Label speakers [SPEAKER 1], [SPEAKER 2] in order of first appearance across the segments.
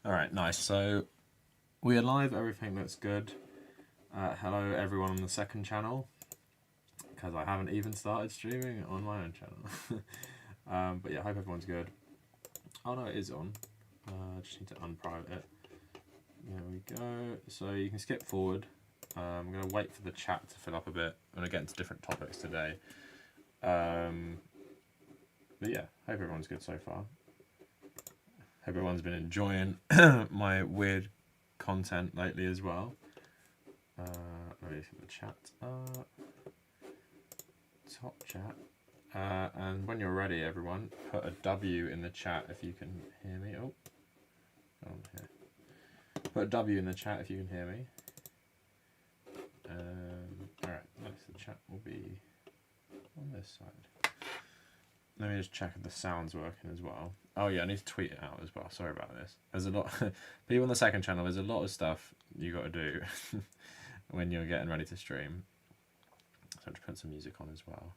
[SPEAKER 1] Alright, nice. So we are live, everything looks good. Hello everyone on the second channel, because I haven't even started streaming on my own channel. But yeah, hope everyone's good. Oh no, it is on. Just need to unprivate it. There we go. So you can skip forward. I'm going to wait for the chat to fill up a bit. I'm going to get into different topics today. But yeah, hope everyone's good so far. Hope everyone's been enjoying my weird content lately as well. Let me get the chat up. Top chat. And when you're ready, everyone, put a W in the chat if you can hear me. Oh, on here. Put a W in the chat if you can hear me. Alright, next the chat will be on this side. Let me just check if the sound's working as well. Oh yeah, I need to tweet it out as well. Sorry about this. There's a lot. People on the second channel, there's a lot of stuff you got to do when you're getting ready to stream. So I have to put some music on as well,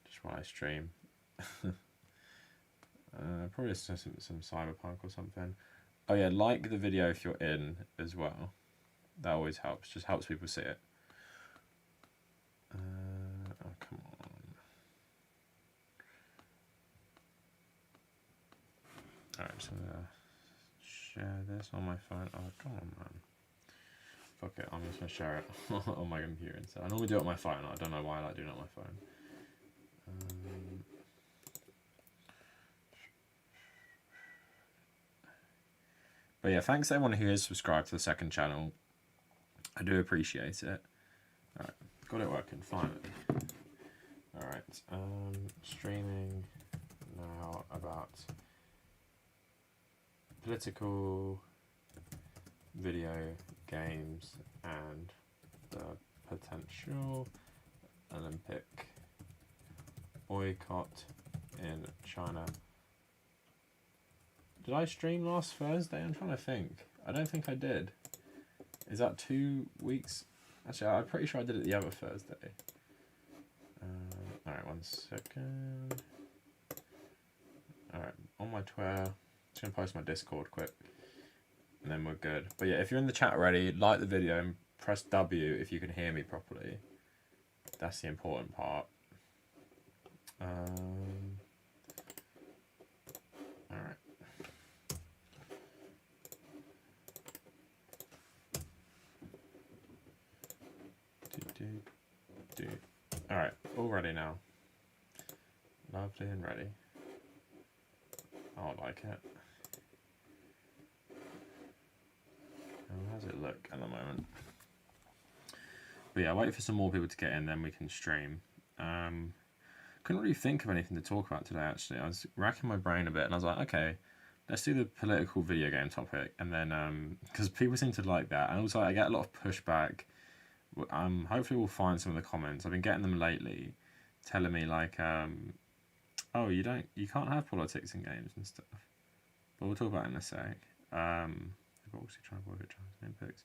[SPEAKER 1] just while I stream. Probably some cyberpunk or something. Oh yeah, like the video if you're in as well. That always helps. Just helps people see it. Oh come on. Alright, so share this on my phone. Oh come on, man. Fuck it, I'm just gonna share it on my computer instead. I normally do it on my phone. I don't know why I like doing it on my phone. But yeah, thanks to everyone who is subscribed to the second channel. I do appreciate it. Alright, got it working finally. Alright, streaming now about political video games and the potential Olympic boycott in China. Did I stream last Thursday? I'm trying to think. I don't think I did. Is that 2 weeks? Actually, I'm pretty sure I did it the other Thursday. Alright, 1 second. Alright, on my Twitter. Just going to post my Discord quick. And then we're good. But yeah, if you're in the chat already, like the video and press W if you can hear me properly. That's the important part. Alright. Alright, all ready now. Lovely and ready. I like it. How does it look at the moment? But yeah, wait for some more people to get in, then we can stream. Couldn't really think of anything to talk about today, actually. I was racking my brain a bit, and I was like, okay, let's do the political video game topic. And then, because people seem to like that, and also I get a lot of pushback. Hopefully we'll find some of the comments. I've been getting them lately, telling me like, oh, you can't have politics in games and stuff. But we'll talk about it in a sec. Obviously trying to work at China's Olympics.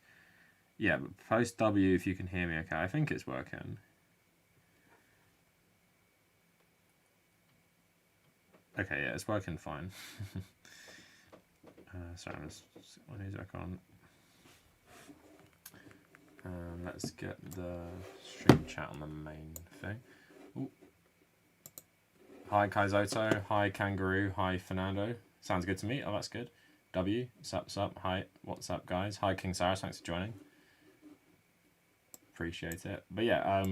[SPEAKER 1] Yeah, but post W if you can hear me okay. I think it's working. Okay, yeah, it's working fine. Sorry, I'm just on his icon. Let's get the stream chat on the main thing. Ooh. Hi Kaizoto, hi Kangaroo, hi Fernando. Sounds good to me. Oh, that's good. W, sup. Hi, what's up, guys? Hi King Cyrus, thanks for joining. Appreciate it. But yeah,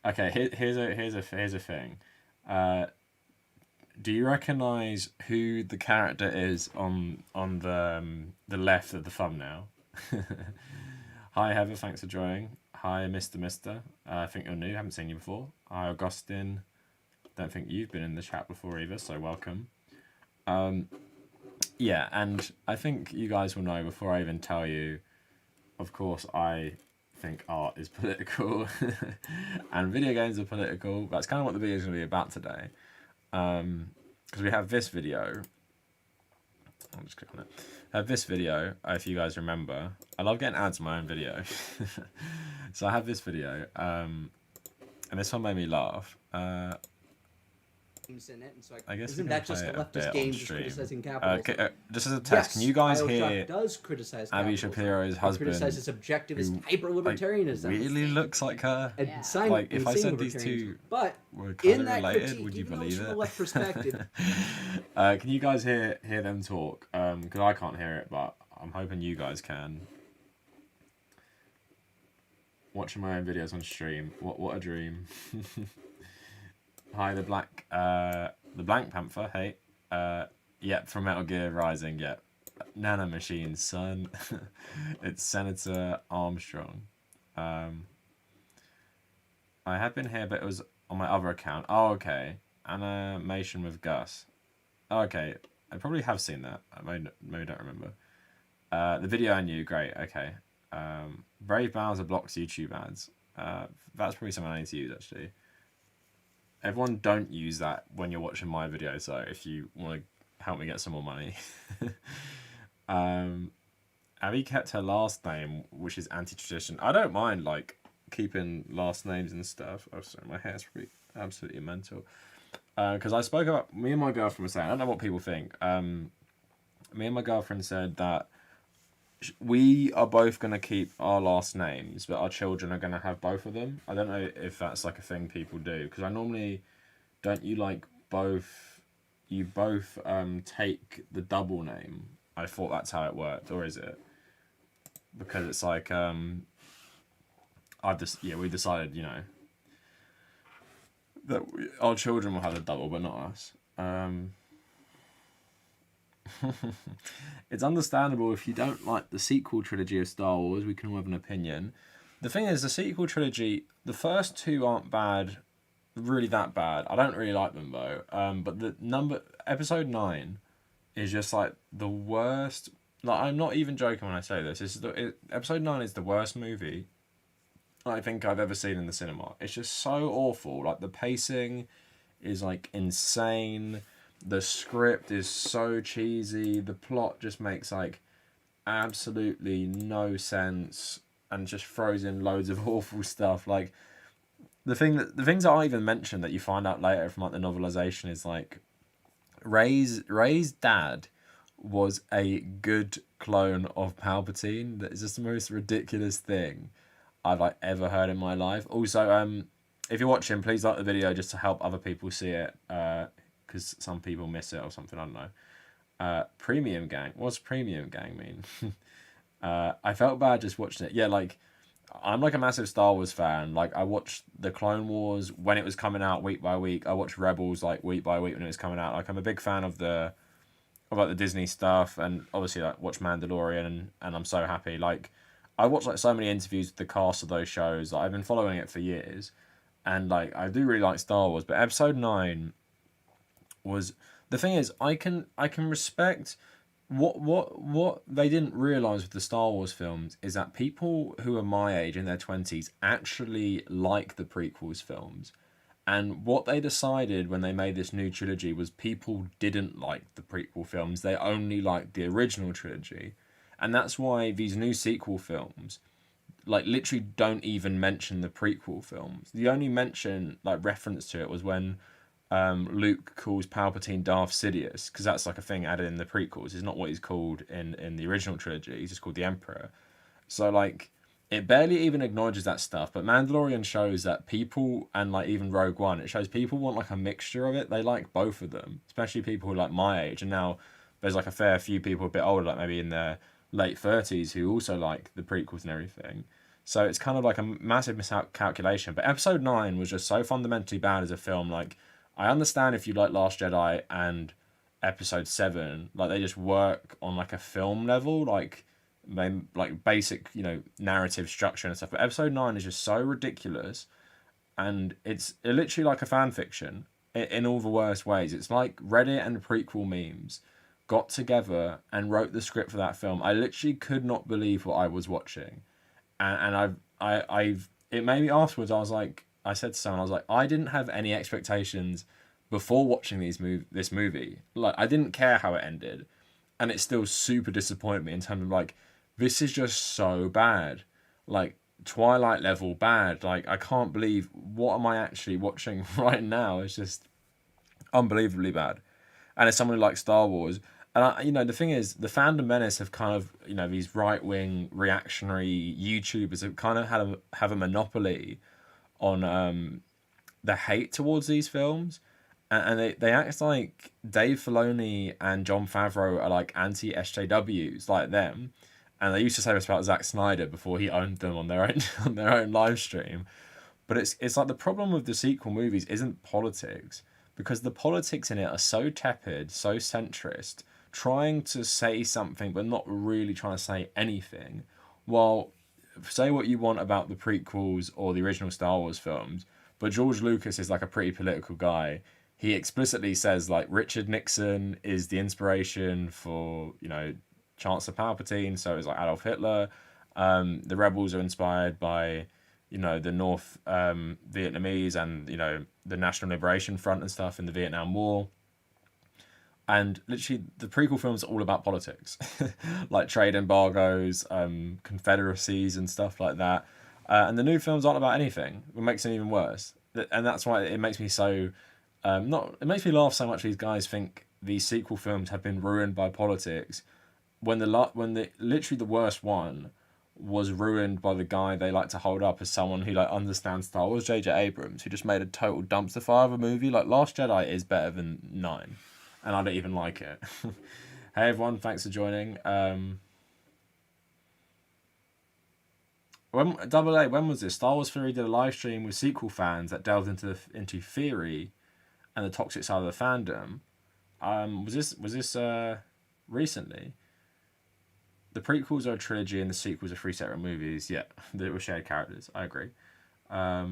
[SPEAKER 1] okay. Here's a thing. Do you recognise who the character is on the left of the thumbnail? Hi Heather, thanks for joining. Hi Mister. I think you're new, haven't seen you before. Hi Augustine. Don't think you've been in the chat before either, so welcome. Yeah, and I think you guys will know before I even tell you, of course I think art is political and video games are political. That's kind of what the video is going to be about today. Because we have this video. I'll just click on it. I have this video, if you guys remember. I love getting ads on my own video. So I have this video, and this one made me laugh.
[SPEAKER 2] in it, and so
[SPEAKER 1] I guess
[SPEAKER 2] isn't that just a leftist game just criticizing capitalism?
[SPEAKER 1] Just as a test, can you guys hear
[SPEAKER 2] does criticize
[SPEAKER 1] Abby
[SPEAKER 2] capitalism.
[SPEAKER 1] Shapiro's husband?
[SPEAKER 2] It criticizes objectivist hyper-libertarianism.
[SPEAKER 1] Really looks like her.
[SPEAKER 2] And
[SPEAKER 1] Like, if I said these two were kind of related, would you believe it?
[SPEAKER 2] From a left perspective.
[SPEAKER 1] Can you guys hear them talk? Because I can't hear it, but I'm hoping you guys can. Watching my own videos on stream. What a dream. Hi, the Blank Panther. Hey. Yep, from Metal Gear Rising. Yep. Nano Machines, son. It's Senator Armstrong. I have been here, but it was on my other account. Oh, okay. Animation with Gus. Okay, I probably have seen that. I maybe don't remember. The video I knew, great. Okay. Brave Bowser blocks YouTube ads. That's probably something I need to use, actually. Everyone don't use that when you're watching my video, so if you want to help me get some more money. Abby kept her last name, which is anti-tradition. I don't mind, like, keeping last names and stuff. Oh, sorry, my hair's probably absolutely mental. Because I spoke about, me and my girlfriend were saying, I don't know what people think. Me and my girlfriend said that we are both going to keep our last names, but our children are going to have both of them. I don't know if that's like a thing people do, because I normally, don't you like both, you both take the double name. I thought that's how it worked, or is it? Because it's like, we decided, you know, that our children will have the double, but not us. It's understandable if you don't like the sequel trilogy of Star Wars. We can all have an opinion. The thing is, the sequel trilogy, the first two aren't bad, really that bad. I don't really like them though. But episode 9 is just like the worst. Like, I'm not even joking when I say this. Episode 9 is the worst movie I think I've ever seen in the cinema. It's just so awful. Like, the pacing is like insane. The script is so cheesy. The plot just makes like absolutely no sense and just throws in loads of awful stuff. Like, the things that I even mentioned that you find out later from like the novelization is like Rey's dad was a good clone of Palpatine. That is just the most ridiculous thing I've like ever heard in my life. Also, if you're watching, please like the video just to help other people see it. Because some people miss it or something, I don't know. Premium Gang. What's Premium Gang mean? I felt bad just watching it. Yeah, like, I'm like a massive Star Wars fan. Like, I watched the Clone Wars when it was coming out week by week. I watched Rebels like week by week when it was coming out. Like, I'm a big fan of the Disney stuff, and obviously like watch Mandalorian, and I'm so happy. Like, I watched like so many interviews with the cast of those shows. Like, I've been following it for years, and like I do really like Star Wars. But episode 9 was, the thing is, I can respect what they didn't realize with the Star Wars films is that people who are my age in their 20s actually like the prequels films, and what they decided when they made this new trilogy was people didn't like the prequel films, they only liked the original trilogy, and that's why these new sequel films like literally don't even mention the prequel films. The only mention, like reference to it, was when Luke calls Palpatine Darth Sidious, because that's like a thing added in the prequels. It's not what he's called in the original trilogy. He's just called the Emperor. So like, it barely even acknowledges that stuff. But Mandalorian shows that people, and like even Rogue One, it shows people want like a mixture of it. They like both of them, especially people who are like my age. And now there's like a fair few people a bit older, like maybe in their late 30s, who also like the prequels and everything. So it's kind of like a massive miscalculation. But episode 9 was just so fundamentally bad as a film. Like, I understand if you like Last Jedi and episode 7, like they just work on like a film level, like basic, you know, narrative structure and stuff. But episode 9 is just so ridiculous, and it's literally like a fan fiction in all the worst ways. It's like Reddit and prequel memes got together and wrote the script for that film. I literally could not believe what I was watching, and I've it made me afterwards. I said to someone, I was like, I didn't have any expectations before watching this movie. Like, I didn't care how it ended, and it still super disappointed me in terms of like, this is just so bad, like Twilight level bad. Like, I can't believe, what am I actually watching right now? It's just, unbelievably bad. And as someone who likes Star Wars, and the thing is, the fandom menace have kind of, these right wing reactionary YouTubers have kind of have a monopoly on the hate towards these films, and they act like Dave Filoni and Jon Favreau are like anti SJWs like them, and they used to say this about Zack Snyder before he owned them on their own on their own live stream. But it's like the problem with the sequel movies isn't politics, because the politics in it are so tepid, so centrist, trying to say something but not really trying to say anything. While say what you want about the prequels or the original Star Wars films, but George Lucas is like a pretty political guy. He explicitly says like Richard Nixon is the inspiration for, Chancellor Palpatine, so it's like Adolf Hitler. The rebels are inspired by, the North Vietnamese and, the National Liberation Front and stuff in the Vietnam War. And literally, the prequel films are all about politics, like trade embargoes, confederacies, and stuff like that. And the new films aren't about anything. It makes it even worse. And that's why it makes me so it makes me laugh so much. These guys think these sequel films have been ruined by politics, when literally the worst one was ruined by the guy they like to hold up as someone who like understands Star Wars, J.J. Abrams, who just made a total dumpster fire of a movie. Like Last Jedi is better than 9, and I don't even like it. Hey everyone, thanks for joining. When was this? Star Wars Theory did a live stream with sequel fans that delved into theory and the toxic side of the fandom. Was this recently? The prequels are a trilogy and the sequels are 3 separate movies. Yeah, they were shared characters. I agree. I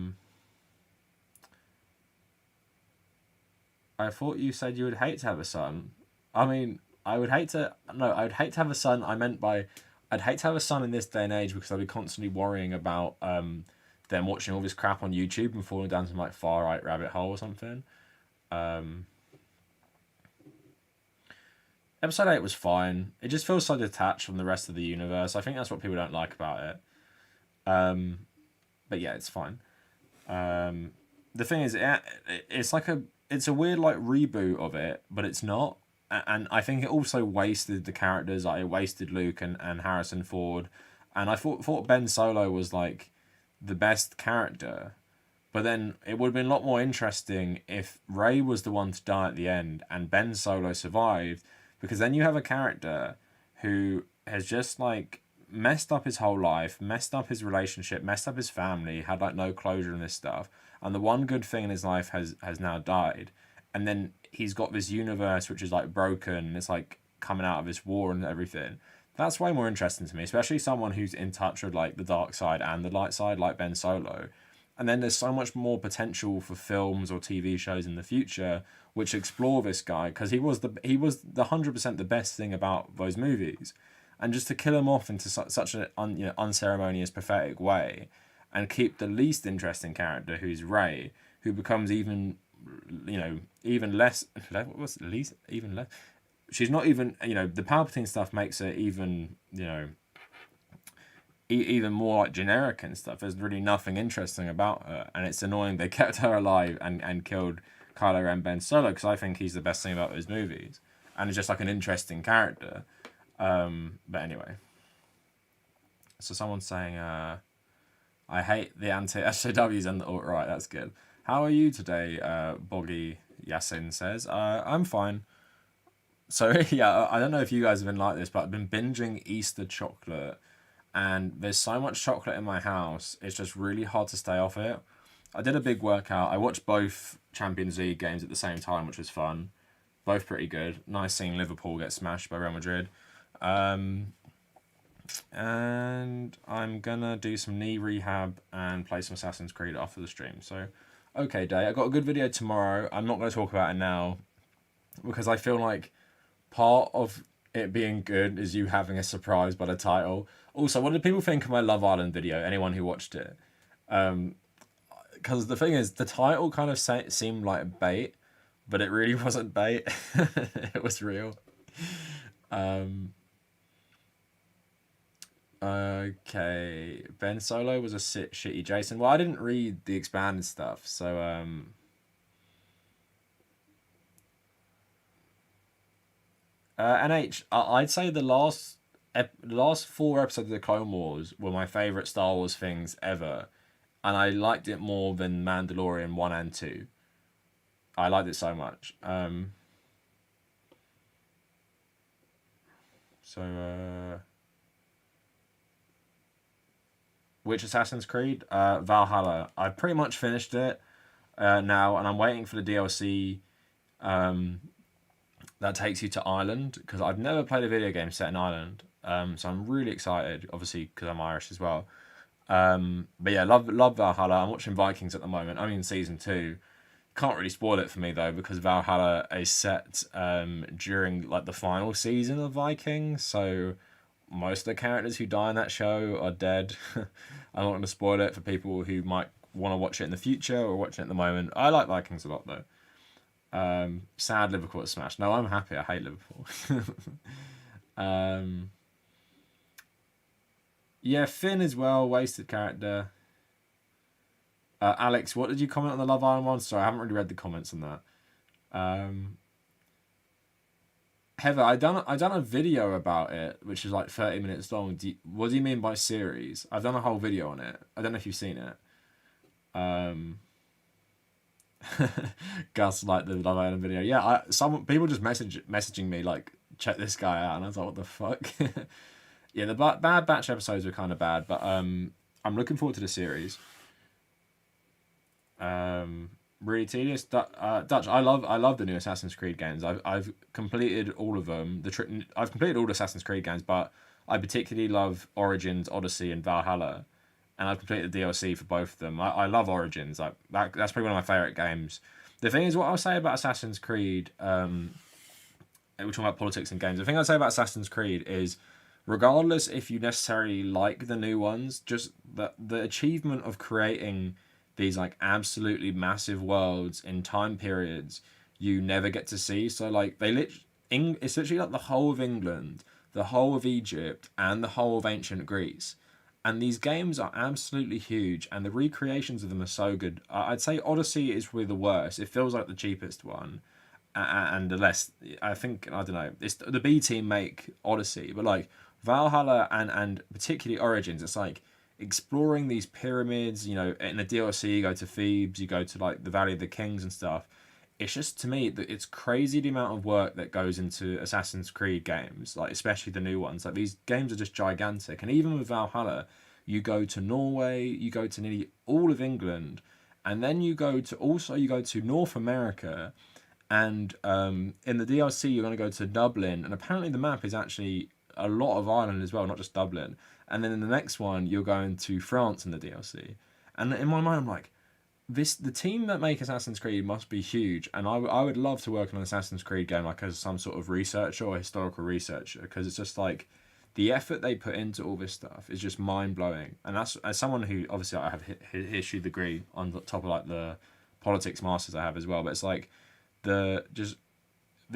[SPEAKER 1] thought you said you would hate to have a son. I mean, I would hate to have a son. I meant by, I'd hate to have a son in this day and age, because I'd be constantly worrying about them watching all this crap on YouTube and falling down some like far right rabbit hole or something. Episode 8 was fine. It just feels so detached from the rest of the universe. I think that's what people don't like about it. But yeah, it's fine. The thing is, it's a weird like reboot of it, but it's not. And I think it also wasted the characters. Like, it wasted Luke and Harrison Ford. And I thought Ben Solo was like the best character. But then it would have been a lot more interesting if Rey was the one to die at the end and Ben Solo survived. Because then you have a character who has just like messed up his whole life, messed up his relationship, messed up his family, had like no closure in this stuff. And the one good thing in his life has now died. And then he's got this universe which is like broken. It's like coming out of this war and everything. That's way more interesting to me, especially someone who's in touch with like the dark side and the light side, like Ben Solo. And then there's so much more potential for films or TV shows in the future which explore this guy, because he was the 100% the best thing about those movies. And just to kill him off into such an unceremonious, pathetic way, and keep the least interesting character, who's Rey, who becomes even less. What's least? Even less. She's not even. The Palpatine stuff makes her even. Even more like generic and stuff. There's really nothing interesting about her, and it's annoying they kept her alive and killed Kylo Ren, Ben Solo, because I think he's the best thing about those movies, and it's just like an interesting character. But anyway, so someone's saying, I hate the anti-SJWs and the alt-right. That's good. How are you today? Boggy Yasin says, I'm fine. So yeah, I don't know if you guys have been like this, but I've been binging Easter chocolate, and there's so much chocolate in my house, it's just really hard to stay off it. I did a big workout. I watched both Champions League games at the same time, which was fun. Both pretty good. Nice seeing Liverpool get smashed by Real Madrid. And I'm gonna do some knee rehab and play some Assassin's Creed after the stream. So, okay, Day. I got a good video tomorrow. I'm not gonna talk about it now, because I feel like part of it being good is you having a surprise by the title. Also, what did people think of my Love Island video? Anyone who watched it? Because the thing is, the title kind of seemed like bait, but it really wasn't bait. It was real. Okay, Ben Solo was a shitty Jason. Well, I didn't read the expanded stuff, so I'd say the last 4 episodes of the Clone Wars were my favorite Star Wars things ever, and I liked it more than Mandalorian 1 and 2. I liked it so much. Which Assassin's Creed? Valhalla. I pretty much finished it now, and I'm waiting for the DLC that takes you to Ireland, because I've never played a video game set in Ireland. So I'm really excited, obviously, because I'm Irish as well. But yeah, love Valhalla. I'm watching Vikings at the moment. I'm in season 2. Can't really spoil it for me though, because Valhalla is set during like the final season of Vikings, so most of the characters who die in that show are dead. I'm not going to spoil it for people who might want to watch it in the future or watching it at the moment. I like Vikings a lot though. Sad Liverpool is smashed. No, I'm happy. I hate Liverpool. Yeah, Finn as well, wasted character. Alex, what did you comment on the Love Island one? Sorry, I haven't really read the comments on that. Heather, I done a video about it, which is like 30 minutes long. What do you mean by series? I've done a whole video on it. I don't know if you've seen it. Gus liked the Love Island video. Yeah, some people just messaging me like, check this guy out, and I was like, what the fuck? Yeah, the Bad Batch episodes were kind of bad, but I'm looking forward to the series. Really tedious. Dutch. I love the new Assassin's Creed games. I've completed all of them. I've completed all the Assassin's Creed games, but I particularly love Origins, Odyssey, and Valhalla, and I've completed the DLC for both of them. I love Origins. That's probably one of my favorite games. The thing is, what I'll say about Assassin's Creed, we're talking about politics and games. The thing I'll say about Assassin's Creed is, regardless if you necessarily like the new ones, just the achievement of creating these like absolutely massive worlds in time periods you never get to see. So like it's literally like the whole of England, the whole of Egypt, and the whole of ancient Greece. And these games are absolutely huge, and the recreations of them are so good. I'd say Odyssey is probably the worst. It feels like the cheapest one, and the less. I don't know. It's the B team make Odyssey, but like Valhalla and particularly Origins, it's like exploring these pyramids. You know, in the DLC, you go to Thebes, you go to like the Valley of the Kings and stuff. It's just, to me, that it's crazy the amount of work that goes into Assassin's Creed games, like especially the new ones. Like these games are just gigantic, and even with Valhalla, you go to Norway, you go to nearly all of England, and then you go to North America, and in the DLC you're going to go to Dublin, and apparently the map is actually a lot of Ireland as well, not just Dublin. And then in the next one you're going to France in the DLC, and in my mind I'm like, the team that make Assassin's Creed must be huge, and I would love to work on an Assassin's Creed game like as some sort of researcher or historical researcher, because it's just like the effort they put into all this stuff is just mind blowing. And that's, as someone who obviously I have a history degree on top of like the politics masters I have as well, but it's like this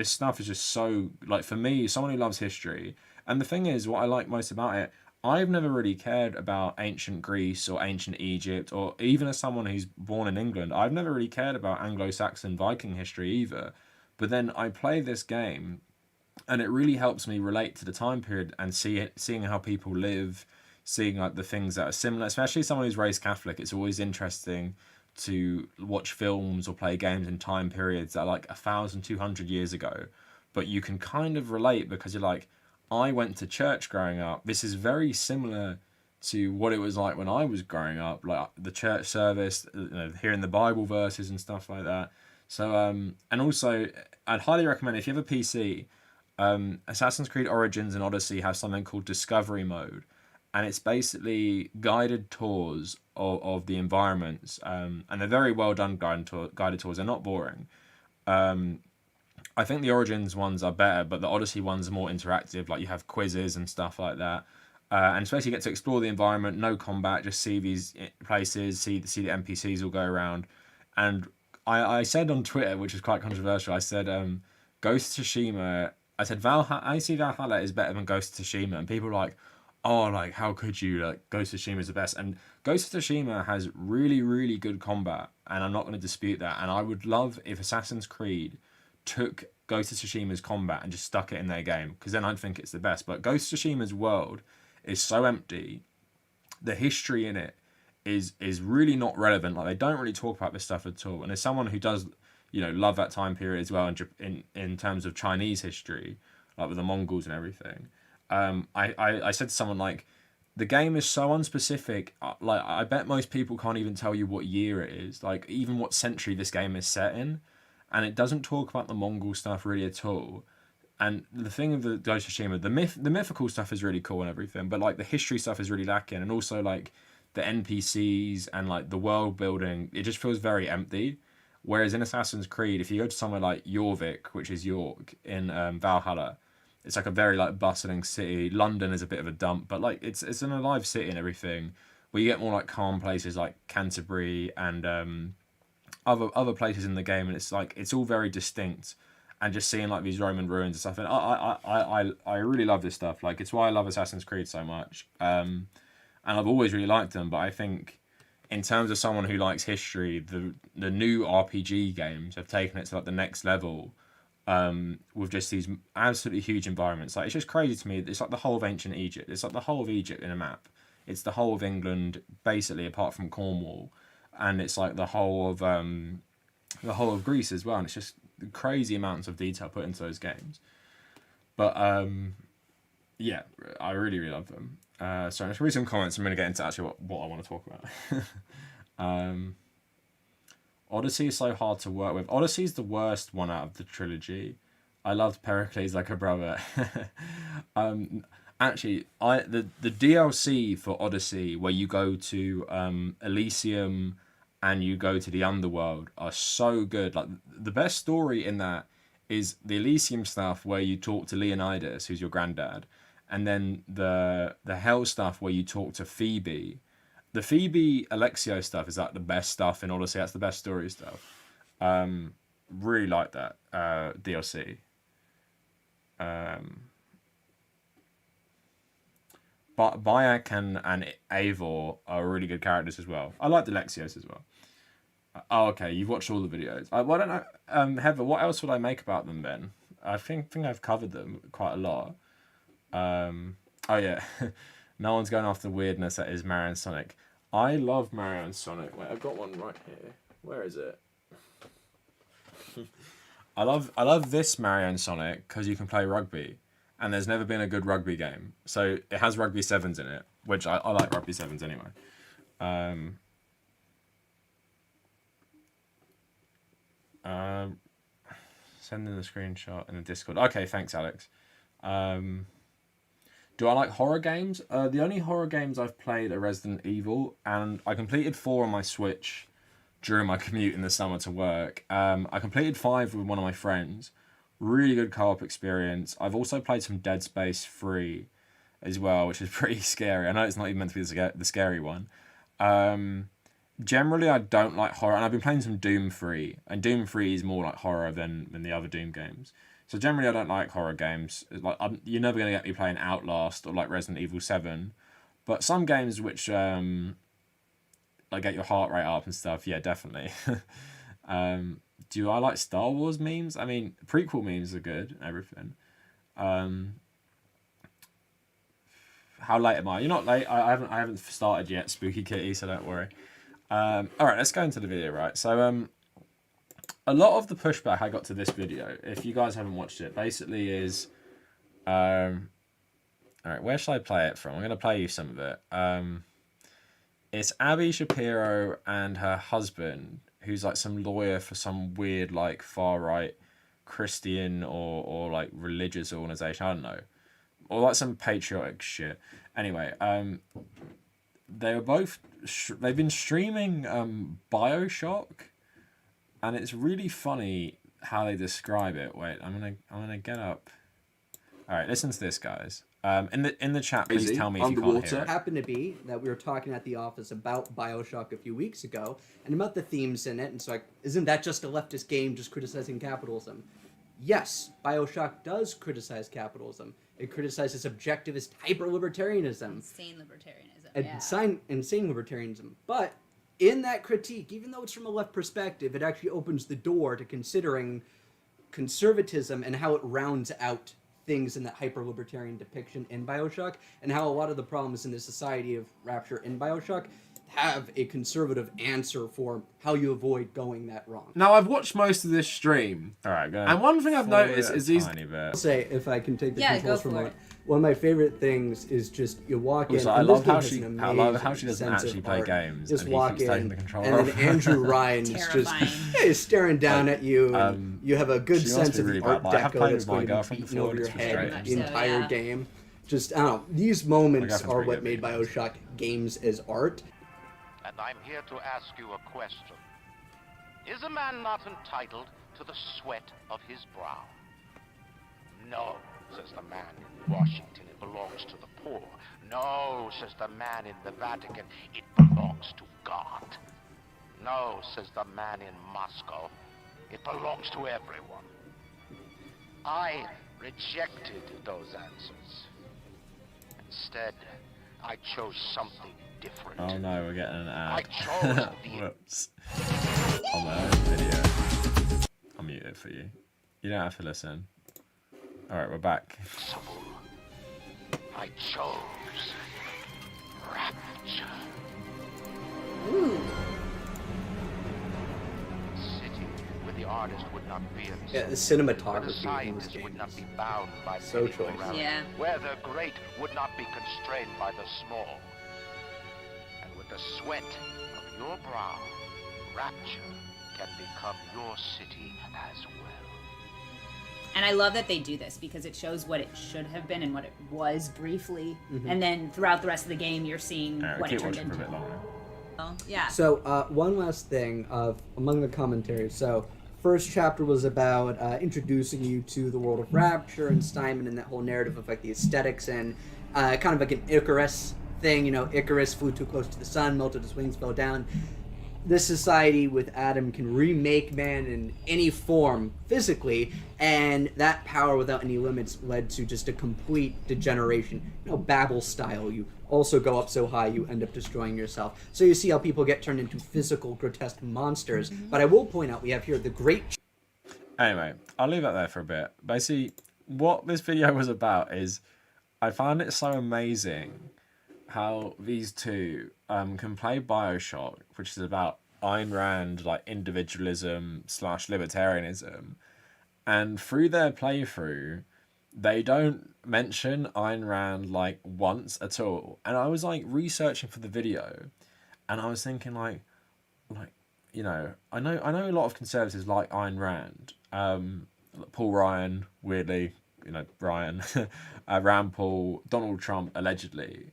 [SPEAKER 1] stuff is just so, like, for me, someone who loves history. And the thing is, what I like most about it, I've never really cared about ancient Greece or ancient Egypt, or even as someone who's born in England, I've never really cared about Anglo-Saxon Viking history either. But then I play this game, and it really helps me relate to the time period and seeing how people live, seeing like the things that are similar. Especially someone who's raised Catholic, it's always interesting to watch films or play games in time periods that are like 1,200 years ago, but you can kind of relate because you're like, I went to church growing up. This is very similar to what it was like when I was growing up, like the church service, hearing the Bible verses and stuff like that. So, and also, I'd highly recommend, if you have a PC, Assassin's Creed Origins and Odyssey have something called Discovery Mode, and it's basically guided tours of the environments, and they're very well done guided tours. They're not boring. I think the Origins ones are better, but the Odyssey ones are more interactive. Like you have quizzes and stuff like that, and especially you get to explore the environment. No combat, just see these places, see the NPCs all go around. And I said on Twitter, which is quite controversial, I said Ghost of Tsushima. I said I see Valhalla is better than Ghost of Tsushima, and people were like, oh, like how could you? Like Ghost of Tsushima is the best, and Ghost of Tsushima has really, really good combat, and I'm not going to dispute that. And I would love if Assassin's Creed took Ghost of Tsushima's combat and just stuck it in their game, because then I'd think it's the best. But Ghost of Tsushima's world is so empty. The history in it is really not relevant. Like, they don't really talk about this stuff at all. And as someone who does, love that time period as well, in terms of Chinese history, like with the Mongols and everything, I said to someone, like, the game is so unspecific. Like, I bet most people can't even tell you what year it is, like even what century this game is set in, and it doesn't talk about the Mongol stuff really at all. And the thing of the Ghost of Tsushima, the mythical stuff is really cool and everything, but like the history stuff is really lacking, and also like the NPCs and like the world building, it just feels very empty. Whereas in Assassin's Creed, if you go to somewhere like Jorvik, which is York in Valhalla, it's like a very like bustling city. London is a bit of a dump, but like it's an alive city and everything. Where you get more like calm places like Canterbury and other places in the game, and it's like it's all very distinct. And just seeing like these Roman ruins and stuff, and I really love this stuff. Like, it's why I love Assassin's Creed so much. And I've always really liked them, but I think in terms of someone who likes history, the new RPG games have taken it to like the next level. With just these absolutely huge environments. Like, it's just crazy to me. It's like the whole of ancient Egypt. It's like the whole of Egypt in a map. It's the whole of England, basically, apart from Cornwall, and it's like the whole of Greece as well. And it's just crazy amounts of detail put into those games. But yeah, I really, really love them. So I'm just going to read some comments. I'm going to get into actually what I want to talk about. Odyssey is so hard to work with. Odyssey is the worst one out of the trilogy. I loved Pericles like a brother. Actually, the DLC for Odyssey, where you go to Elysium and you go to the underworld, are so good. Like, the best story in that is the Elysium stuff where you talk to Leonidas, who's your granddad, and then the Hell stuff where you talk to Phoebe. The Phoebe Alexio stuff is like the best stuff in Odyssey. That's the best story stuff. Really like that DLC. But Bayek and Eivor are really good characters as well. I like the Alexios as well. Oh, okay. You've watched all the videos. Well, I don't know, Heather. What else would I make about them then? I think I've covered them quite a lot. Oh yeah. No one's going after weirdness that is Mario and Sonic. I love Mario and Sonic. Wait, I've got one right here. Where is it? I love this Mario and Sonic because you can play rugby, and there's never been a good rugby game. So it has rugby sevens in it, which I like rugby sevens anyway. Sending the screenshot in the Discord. Okay, thanks, Alex. Do I like horror games? The only horror games I've played are Resident Evil, and I completed 4 on my Switch during my commute in the summer to work. I completed 5 with one of my friends. Really good co-op experience. I've also played some Dead Space 3 as well, which is pretty scary. I know it's not even meant to be the scary one. Generally, I don't like horror, and I've been playing some Doom 3, and Doom 3 is more like horror than the other Doom games. So generally, I don't like horror games. Like, you're never going to get me playing Outlast or like Resident Evil 7. But some games which like get your heart rate up and stuff, yeah, definitely. Do I like Star Wars memes? I mean, prequel memes are good and everything. How late am I? You're not late. I haven't started yet, Spooky Kitty, so don't worry. All right, let's go into the video, right? So a lot of the pushback I got to this video, if you guys haven't watched it, basically is, all right, where should I play it from? I'm going to play you some of it. It's Abby Shapiro and her husband, who's like some lawyer for some weird like far right Christian or like religious organization. I don't know, or like some patriotic shit. Anyway, they were both they've been streaming BioShock. And it's really funny how they describe it. Wait, I'm gonna get up. All right, listen to this, guys. In the chat, please tell me if you can't hear it.
[SPEAKER 2] It happened to be that we were talking at the office about BioShock a few weeks ago and about the themes in it. And so, like, isn't that just a leftist game just criticizing capitalism? Yes, BioShock does criticize capitalism. It criticizes objectivist hyper-libertarianism.
[SPEAKER 3] Insane libertarianism.
[SPEAKER 2] Insane libertarianism. But in that critique, even though it's from a left perspective, it actually opens the door to considering conservatism and how it rounds out things in that hyper-libertarian depiction in Bioshock, and how a lot of the problems in the society of Rapture in Bioshock have a conservative answer for how you avoid going that wrong.
[SPEAKER 1] Now, I've watched most of this stream.
[SPEAKER 4] All right, go ahead.
[SPEAKER 1] And one thing I've noticed is these...
[SPEAKER 2] I'll say, if I can take the controls from
[SPEAKER 3] it.
[SPEAKER 2] One of my favorite things is just you walk in.
[SPEAKER 4] Also, I love how she doesn't actually play games.
[SPEAKER 2] Just
[SPEAKER 4] and
[SPEAKER 2] walk
[SPEAKER 4] he keeps
[SPEAKER 2] in,
[SPEAKER 4] taking the controller
[SPEAKER 2] and then Andrew Ryan is just staring down at you. And you have a good sense of the Art Deco that's going to be beaten over your head the entire game. Just, I don't know, these moments are what made Bioshock games as art.
[SPEAKER 5] And I'm here to ask you a question. Is a man not entitled to the sweat of his brow? No, says the man in Washington, it belongs to the poor. No, says the man in the Vatican, it belongs to God. No, says the man in Moscow, it belongs to everyone. I rejected those answers. Instead, I chose something different.
[SPEAKER 4] Oh no, we're getting an ad.
[SPEAKER 5] I chose the...
[SPEAKER 4] Whoops. On my own video. I'll mute it for you. You don't have to listen. Alright, we're back.
[SPEAKER 5] I chose Rapture.
[SPEAKER 3] Ooh.
[SPEAKER 5] City where the artist would not be a
[SPEAKER 2] Yeah, the
[SPEAKER 5] where the
[SPEAKER 2] cinematography in this
[SPEAKER 5] scientist
[SPEAKER 2] game
[SPEAKER 5] would not
[SPEAKER 2] is
[SPEAKER 5] be bound by
[SPEAKER 2] so
[SPEAKER 5] petty
[SPEAKER 2] choice.
[SPEAKER 5] morality,
[SPEAKER 3] Yeah.
[SPEAKER 5] where the great would not be constrained by the small. And with the sweat of your brow, Rapture can become your city as well.
[SPEAKER 3] And I love that they do this because it shows what it should have been and what it was briefly, and then throughout the rest of the game, you're seeing what it
[SPEAKER 4] Keep
[SPEAKER 3] turned
[SPEAKER 4] watching for a
[SPEAKER 3] into.
[SPEAKER 4] bit longer.
[SPEAKER 3] Oh, yeah.
[SPEAKER 2] So, one last thing among the commentaries. So, first chapter was about introducing you to the world of Rapture and Steinman and that whole narrative of like the aesthetics and kind of like an Icarus thing. You know, Icarus flew too close to the sun, melted his wings, fell down. This society with Adam can remake man in any form physically, and that power without any limits led to just a complete degeneration. You know, Babel style. You also go up so high you end up destroying yourself. So you see how people get turned into physical, grotesque monsters. But I will point out we have here the great...
[SPEAKER 4] Anyway, I'll leave that there for a bit. Basically, what this video was about is I found it so amazing how these two can play Bioshock, which is about Ayn Rand, like individualism / libertarianism, and through their playthrough, they don't mention Ayn Rand like once at all. And I was like researching for the video, and I was thinking like you know, I know a lot of conservatives like Ayn Rand, Paul Ryan, weirdly, you know, Ryan, Rand Paul, Donald Trump, allegedly.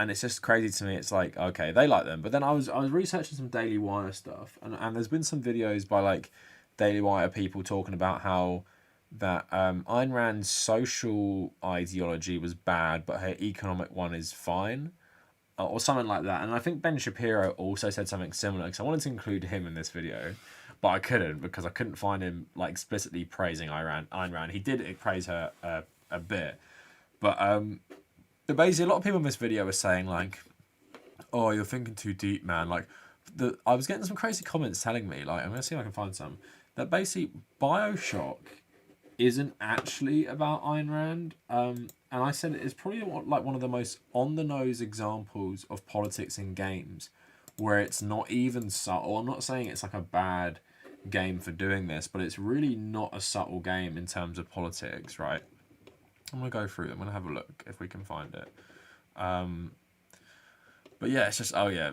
[SPEAKER 4] And it's just crazy to me. It's like, okay, they like them. But then I was researching some Daily Wire stuff, and there's been some videos by like Daily Wire people talking about how that Ayn Rand's social ideology was bad, but her economic one is fine, or something like that. And I think Ben Shapiro also said something similar, because I wanted to include him in this video, but I couldn't, because I couldn't find him like explicitly praising Ayn Rand. He did praise her a bit, but basically a lot of people in this video were saying like, oh, you're thinking too deep, man. Like, I was getting some crazy comments telling me, like, I'm gonna see if I can find some, that basically Bioshock isn't actually about Ayn Rand. And I said it's probably like one of the most on-the-nose examples of politics in games where it's not even subtle. I'm not saying it's like a bad game for doing this, but it's really not a subtle game in terms of politics, right? I'm going to go through them. I'm going to have a look if we can find it. But yeah, it's just, oh yeah.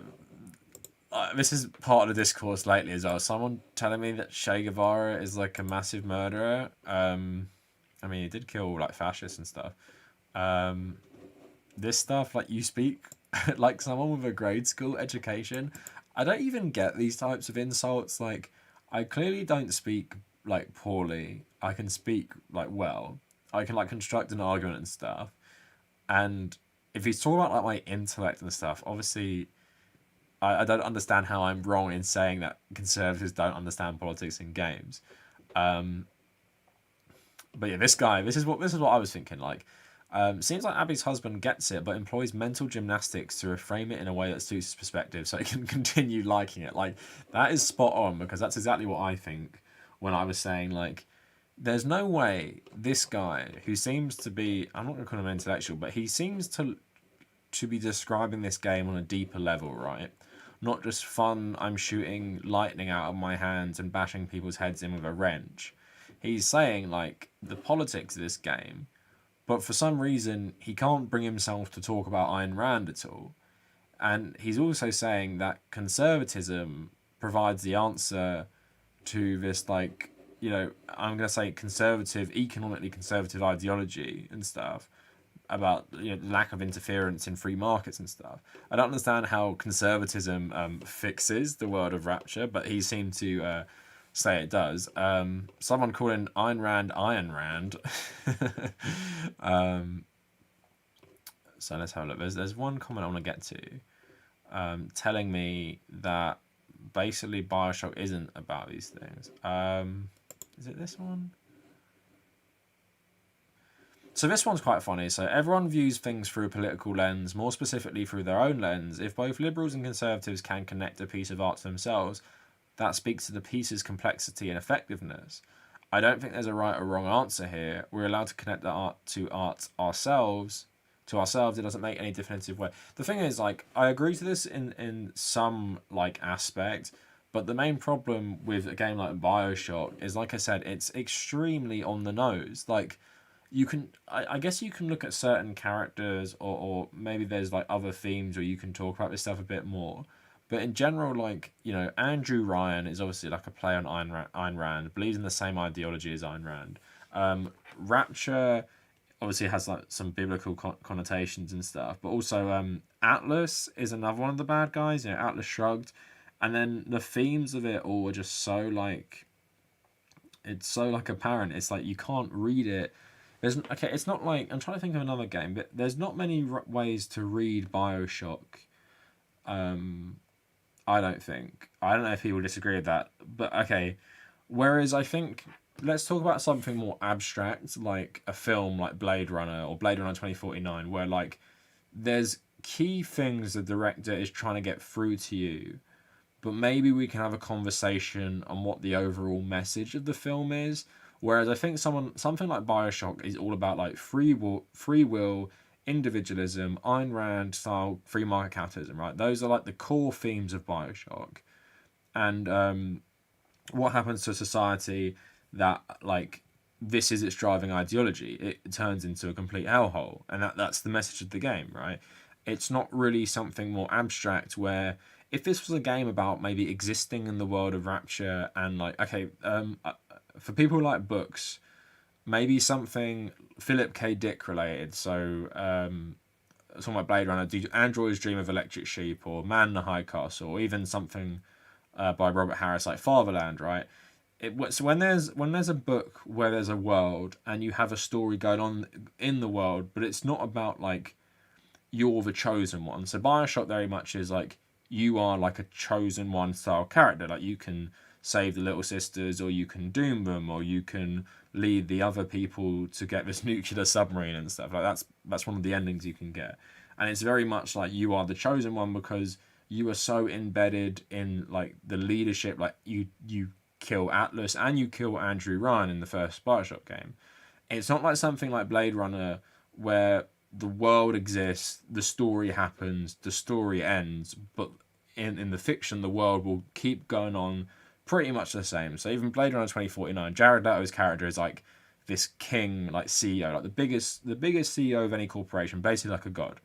[SPEAKER 4] This is part of the discourse lately as well. Someone telling me that Che Guevara is like a massive murderer. I mean, he did kill like fascists and stuff. This stuff, like, you speak like someone with a grade school education. I don't even get these types of insults. Like, I clearly don't speak like poorly. I can speak like well. I can like construct an argument and stuff. And if he's talking about like my intellect and stuff, obviously I don't understand how I'm wrong in saying that conservatives don't understand politics in games. But yeah, this guy, this is what I was thinking. Like, seems like Abby's husband gets it, but employs mental gymnastics to reframe it in a way that suits his perspective, so he can continue liking it. Like, that is spot on, because that's exactly what I think when I was saying, like, there's no way this guy, who seems to be, I'm not going to call him intellectual, but he seems to be describing this game on a deeper level, right? Not just fun, I'm shooting lightning out of my hands and bashing people's heads in with a wrench. He's saying, like, the politics of this game, but for some reason, he can't bring himself to talk about Ayn Rand at all. And he's also saying that conservatism provides the answer to this, like, you know, I'm going to say conservative, economically conservative ideology and stuff about, you know, lack of interference in free markets and stuff. I don't understand how conservatism fixes the world of rapture, but he seemed to say it does. Someone calling Ayn Rand Iron Rand. So let's have a look. There's one comment I want to get to, telling me that basically BioShock isn't about these things. Is it this one? So this one's quite funny. So everyone views things through a political lens, more specifically through their own lens. If both liberals and conservatives can connect a piece of art to themselves, that speaks to the piece's complexity and effectiveness. I don't think there's a right or wrong answer here. We're allowed to connect the art to ourselves. To ourselves, it doesn't make any definitive way. The thing is, like, I agree to this in some, like, aspect, but the main problem with a game like BioShock is, like I said, it's extremely on the nose. Like, you can, I guess you can look at certain characters, or maybe there's, like, other themes where you can talk about this stuff a bit more. But in general, like, you know, Andrew Ryan is obviously like a play on Ayn Rand, believes in the same ideology as Ayn Rand. Rapture obviously has, like, some biblical connotations and stuff, but also Atlas is another one of the bad guys. You know, Atlas Shrugged, and then the themes of it all are just so, like, it's so, like, apparent. It's like you can't read it. It's not like, I'm trying to think of another game, but there's not many ways to read BioShock. I don't think. I don't know if people disagree with that, but okay. Whereas I think, let's talk about something more abstract, like a film like Blade Runner or Blade Runner 2049, where, like, there's key things the director is trying to get through to you, but maybe we can have a conversation on what the overall message of the film is. Whereas I think something like BioShock is all about, like, free will, individualism, Ayn Rand style free market capitalism, right? Those are, like, the core themes of BioShock. And what happens to society that, like, this is its driving ideology? It turns into a complete hellhole, and that's the message of the game, right? It's not really something more abstract where, if this was a game about maybe existing in the world of Rapture and, like, okay, for people who like books, maybe something Philip K. Dick related. So, talking about Blade Runner, Android's Dream of Electric Sheep, or Man in the High Castle, or even something by Robert Harris like Fatherland, right? So when there's a book where there's a world and you have a story going on in the world, but it's not about, like, you're the chosen one. So BioShock very much is like, you are like a chosen one style character. Like, you can save the little sisters, or you can doom them, or you can lead the other people to get this nuclear submarine and stuff. Like, that's one of the endings you can get. And it's very much like you are the chosen one because you are so embedded in, like, the leadership. Like, you kill Atlas and you kill Andrew Ryan in the first BioShock game. It's not like something like Blade Runner where the world exists, the story happens, the story ends, but in the fiction, the world will keep going on pretty much the same. So even Blade Runner 2049, Jared Leto's character is like this king, like CEO, like the biggest CEO of any corporation, basically like a god.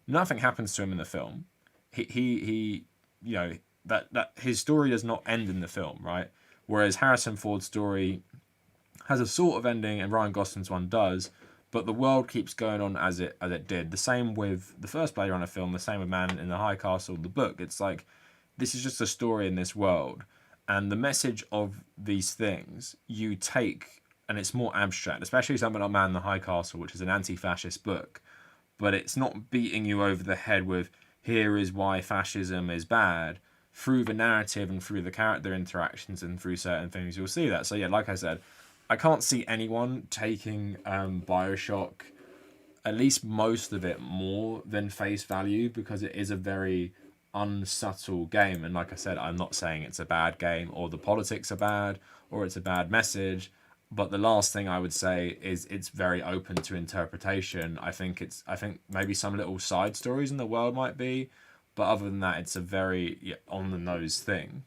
[SPEAKER 4] Nothing happens to him in the film. He you know, that his story does not end in the film, right? Whereas Harrison Ford's story has a sort of ending, and Ryan Gosling's one does, but the world keeps going on as it did. The same with the first Blade Runner film, the same with Man in the High Castle, the book. It's like, this is just a story in this world. And the message of these things you take, and it's more abstract, especially something like Man in the High Castle, which is an anti-fascist book. But it's not beating you over the head with, here is why fascism is bad. Through the narrative and through the character interactions and through certain things, you'll see that. So yeah, like I said, I can't see anyone taking BioShock, at least most of it, more than face value, because it is a very unsubtle game. And like I said, I'm not saying it's a bad game or the politics are bad or it's a bad message. But the last thing I would say is it's very open to interpretation. I think maybe some little side stories in the world might be, but other than that, it's a very on the nose thing.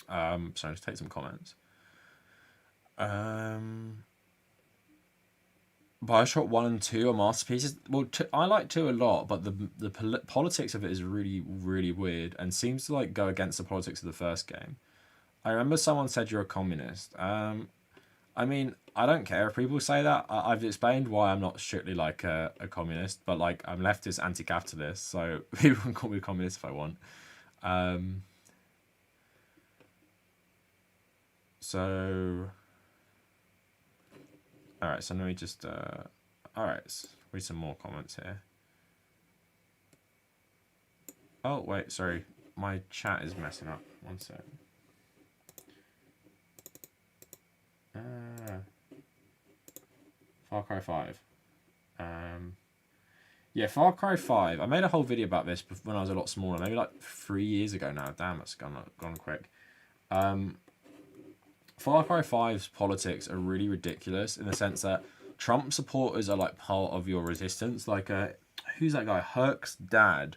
[SPEAKER 4] So let's take some comments. Bioshock 1 and 2 are masterpieces. Well, I like 2 a lot, but the politics of it is really, really weird and seems to like go against the politics of the first game. I remember someone said you're a communist. I mean, I don't care if people say that. I've explained why I'm not strictly like a communist, but like I'm leftist, anti-capitalist, so people can call me a communist if I want. So, all right. So let me just. All right. Let's read some more comments here. Oh wait, sorry, my chat is messing up. One sec. Far Cry 5. Yeah, Far Cry 5. I made a whole video about this when I was a lot smaller, maybe like 3 years ago now. Damn, it's gone quick. Far Cry 5's politics are really ridiculous in the sense that Trump supporters are like part of your resistance. Like, who's that guy? Herc's dad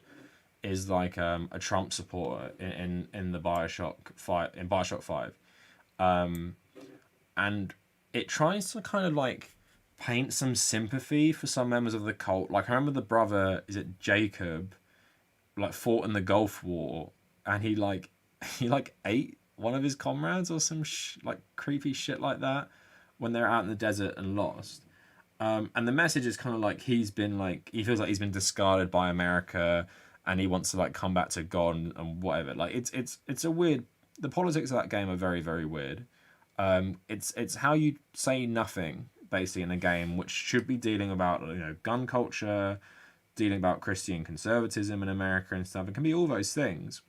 [SPEAKER 4] is like a Trump supporter in the Bioshock 5. And it tries to kind of like paint some sympathy for some members of the cult. Like, I remember the brother, is it Jacob, like fought in the Gulf War, and he ate one of his comrades or some like creepy shit like that when they're out in the desert and lost. And the message is kind of like he feels like he's been discarded by America, and he wants to like come back to God and whatever. Like it's a weird. The politics of that game are very, very weird. It's how you say nothing basically in a game which should be dealing about gun culture, dealing about Christian conservatism in America and stuff. It can be all those things,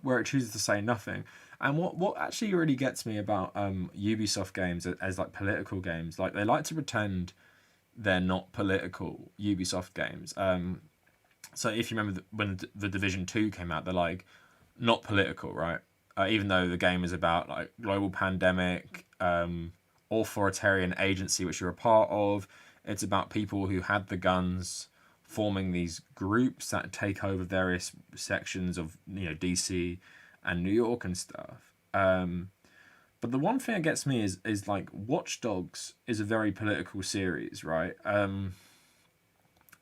[SPEAKER 4] where it chooses to say nothing. And what actually really gets me about Ubisoft games as like political games, like they like to pretend they're not political Ubisoft games. So if you remember when the Division 2 came out, they're like not political, right? Even though the game is about like global pandemic, authoritarian agency which you're a part of. It's about people who had the guns forming these groups that take over various sections of DC and New York and stuff. But the one thing that gets me is like Watch Dogs is a very political series, right? And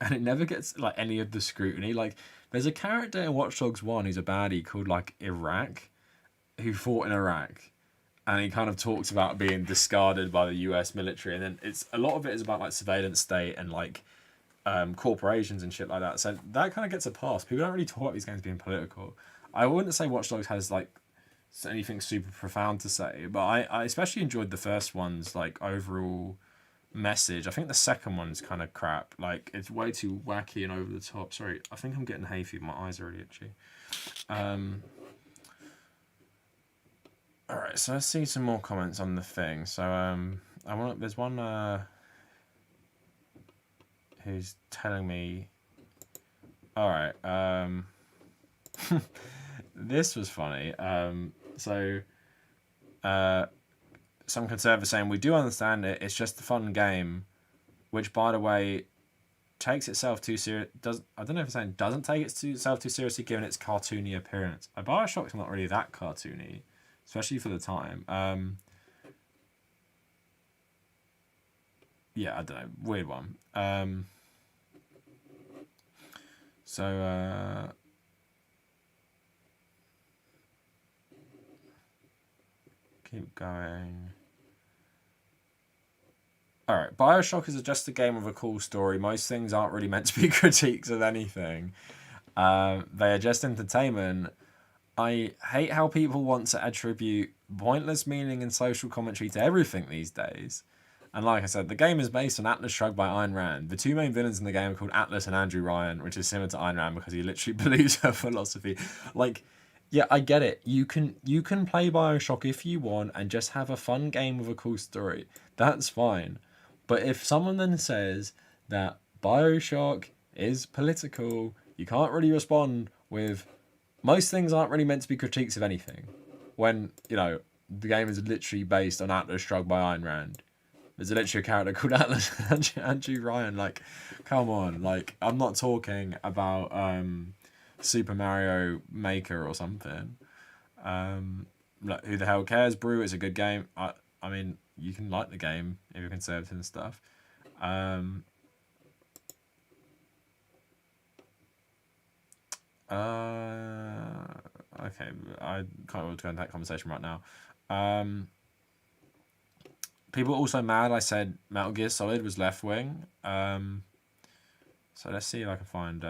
[SPEAKER 4] it never gets like any of the scrutiny. Like there's a character in Watch Dogs 1 who's a baddie called like Iraq, who fought in Iraq, and he kind of talks about being discarded by the US military, and then a lot of it is about like surveillance state and like corporations and shit like that. So that kind of gets a pass. People don't really talk about these games being political. I wouldn't say Watch Dogs has like anything super profound to say, but I especially enjoyed the first one's like overall message. I think the second one's kind of crap. Like it's way too wacky and over the top. Sorry, I think I'm getting hay fever. My eyes are really itchy. All right, so let's see some more comments on the thing. So there's one who's telling me. All right, this was funny. Some conservatives saying we do understand it. It's just a fun game, which, by the way, takes itself too serious. I don't know if it's saying doesn't take itself too seriously given its cartoony appearance. Bioshock's not really that cartoony, especially for the time. Yeah, I don't know, weird one. Keep going. Alright, Bioshock is just a game with a cool story. Most things aren't really meant to be critiques of anything. They are just entertainment. I hate how people want to attribute pointless meaning and social commentary to everything these days. And like I said, the game is based on Atlas Shrugged by Ayn Rand. The two main villains in the game are called Atlas and Andrew Ryan, which is similar to Ayn Rand because he literally believes her philosophy. Like, yeah, I get it. You can play Bioshock if you want and just have a fun game with a cool story. That's fine. But if someone then says that Bioshock is political, you can't really respond, with most things aren't really meant to be critiques of anything. When, you know, the game is literally based on Atlas Shrugged by Ayn Rand. There's literally a character called Atlas Andrew Ryan. Like, come on. Like, I'm not talking about Super Mario Maker or something. Like, who the hell cares? Brew, it's a good game. I mean, you can like the game if you're conservative and stuff. Okay, I can't really go into that conversation right now. People also mad I said Metal Gear Solid was left wing. So let's see if I can find.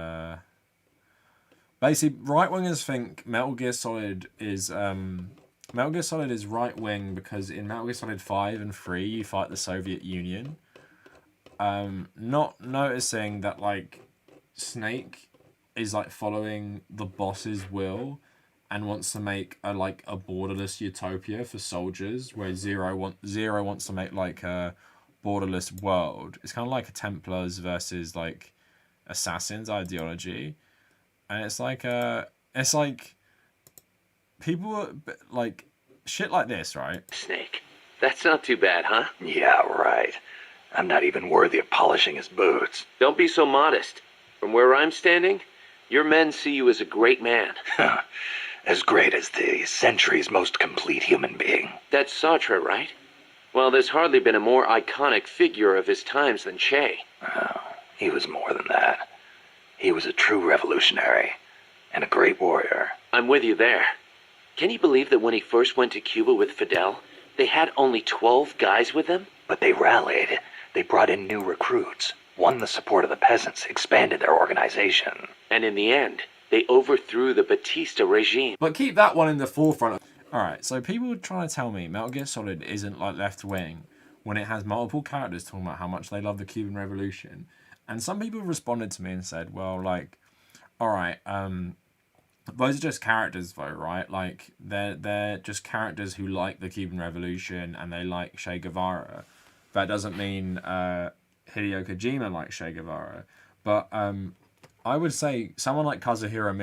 [SPEAKER 4] Basically, right wingers think Metal Gear Solid is right wing because in Metal Gear Solid 5 and 3 you fight the Soviet Union. Not noticing that like Snake is like following the boss's will and wants to make a borderless utopia for soldiers, where Zero wants to make like a borderless world. It's kind of like a Templars versus like Assassins ideology, and it's like people like shit like this, right?
[SPEAKER 6] Snake. That's not too bad, huh?
[SPEAKER 7] Yeah, right. I'm not even worthy of polishing his boots.
[SPEAKER 6] Don't be so modest. From where I'm standing, your men see you as a great man.
[SPEAKER 7] As great as the century's most complete human being.
[SPEAKER 6] That's Sartre, right? Well, there's hardly been a more iconic figure of his times than Che.
[SPEAKER 7] Oh, he was more than that. He was a true revolutionary and a great warrior.
[SPEAKER 6] I'm with you there. Can you believe that when he first went to Cuba with Fidel, they had only 12 guys with them?
[SPEAKER 7] But they rallied. They brought in new recruits, won the support of the peasants, expanded their organization.
[SPEAKER 6] And in the end, they overthrew the Batista regime.
[SPEAKER 4] But keep that one in the forefront. Alright, so people are trying to tell me Metal Gear Solid isn't like left wing when it has multiple characters talking about how much they love the Cuban Revolution. And some people responded to me and said, well, like, alright, those are just characters though, right? Like, they're just characters who like the Cuban Revolution and they like Che Guevara. That doesn't mean Hideo Kojima likes Che Guevara. But I would say someone like Kazuhiro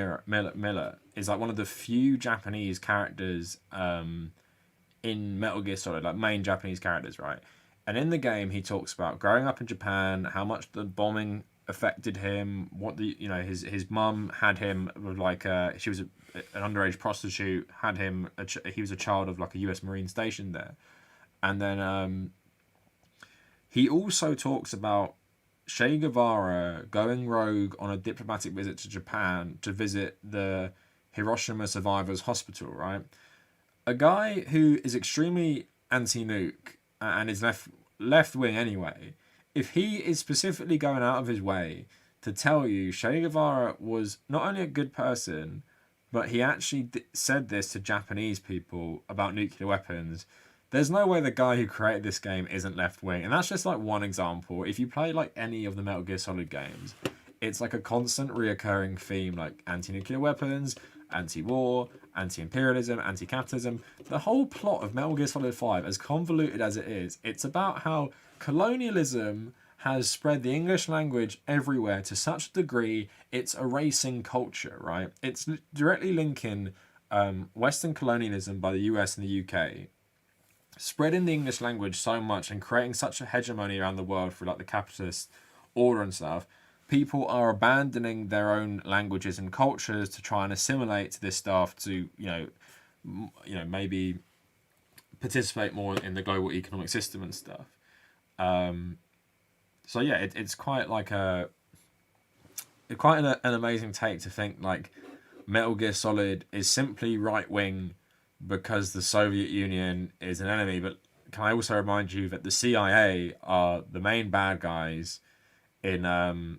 [SPEAKER 4] Miller is like one of the few Japanese characters in Metal Gear Solid, like main Japanese characters, right? And in the game, he talks about growing up in Japan, how much the bombing affected him, what his mum had him with like she was an underage prostitute, had him he was a child of like a U.S. Marine stationed there, and then he also talks about Che Guevara going rogue on a diplomatic visit to Japan to visit the Hiroshima Survivors Hospital, right? A guy who is extremely anti-nuke and is left wing anyway, if he is specifically going out of his way to tell you Che Guevara was not only a good person, but he actually said this to Japanese people about nuclear weapons, there's no way the guy who created this game isn't left wing. And that's just like one example. If you play like any of the Metal Gear Solid games, it's like a constant reoccurring theme, like anti-nuclear weapons, anti-war, anti-imperialism, anti-capitalism. The whole plot of Metal Gear Solid 5, as convoluted as it is, it's about how colonialism has spread the English language everywhere to such a degree it's erasing culture, right? It's directly linking Western colonialism by the US and the UK, spreading the English language so much and creating such a hegemony around the world through like the capitalist order and stuff. People are abandoning their own languages and cultures to try and assimilate to this stuff to, maybe participate more in the global economic system and stuff. So yeah, it's quite like an amazing take to think like Metal Gear Solid is simply right wing because the Soviet Union is an enemy. But can I also remind you that the CIA are the main bad guys in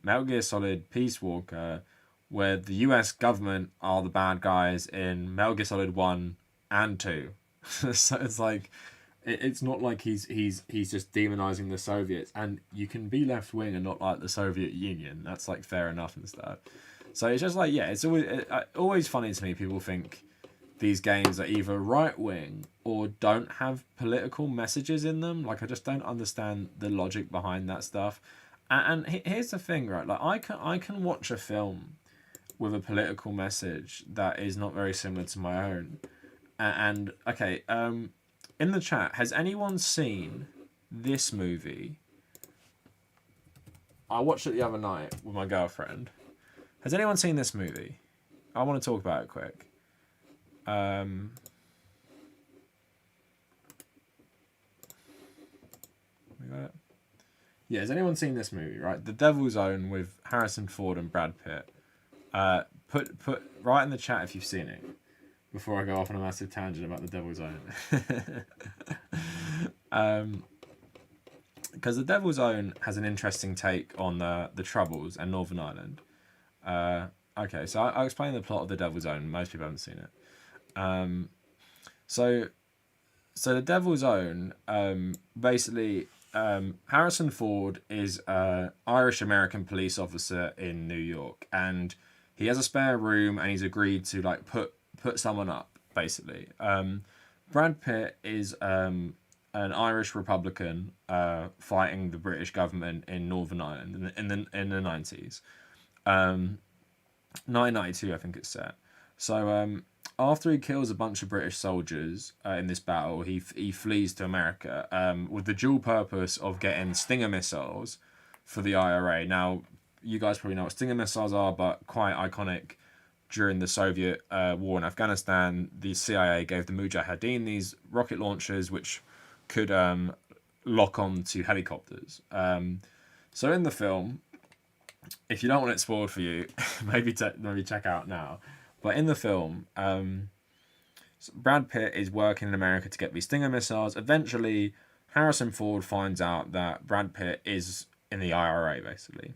[SPEAKER 4] Metal Gear Solid Peace Walker, where the US government are the bad guys in Metal Gear Solid 1 and 2. So it's like, it's not like he's just demonizing the Soviets, and you can be left wing and not like the Soviet Union. That's like fair enough and stuff. So it's just like, yeah, it's always funny to me. People think these games are either right wing or don't have political messages in them. Like, I just don't understand the logic behind that stuff. And here's the thing, right? Like, I can watch a film with a political message that is not very similar to my own. And okay, in the chat, has anyone seen this movie? I watched it the other night with my girlfriend. Has anyone seen this movie? I want to talk about it quick. We got it? Yeah, has anyone seen this movie, right? The Devil's Own with Harrison Ford and Brad Pitt. Put right in the chat if you've seen it, before I go off on a massive tangent about The Devil's Own. Because The Devil's Own has an interesting take on the Troubles and Northern Ireland. Okay, so I'll explain the plot of The Devil's Own. Most people haven't seen it. So The Devil's Own, basically, Harrison Ford is an Irish-American police officer in New York, and he has a spare room, and he's agreed to like put someone up, basically. Brad Pitt is an Irish Republican fighting the British government in Northern Ireland in the 90s. 1992, I think it's set. So after he kills a bunch of British soldiers in this battle, he flees to America with the dual purpose of getting Stinger missiles for the IRA. Now, you guys probably know what Stinger missiles are, but quite iconic. During the Soviet war in Afghanistan, the CIA gave the Mujahideen these rocket launchers which could lock on to helicopters. So in the film, if you don't want it spoiled for you, maybe check out now. But in the film, Brad Pitt is working in America to get these Stinger missiles. Eventually, Harrison Ford finds out that Brad Pitt is in the IRA, basically.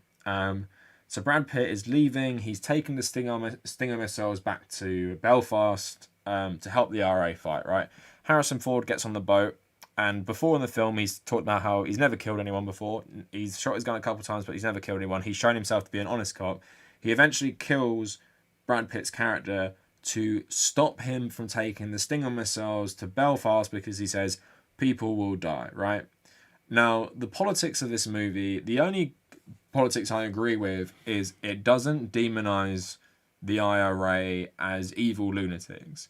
[SPEAKER 4] So Brad Pitt is leaving. He's taking the Stinger missiles back to Belfast to help the IRA fight, right? Harrison Ford gets on the boat, and before in the film, he's talked about how he's never killed anyone before. He's shot his gun a couple of times, but he's never killed anyone. He's shown himself to be an honest cop. He eventually kills Brad Pitt's character to stop him from taking the Stinger missiles to Belfast because he says people will die, right? Now, the politics of this movie, the only politics I agree with is it doesn't demonize the IRA as evil lunatics.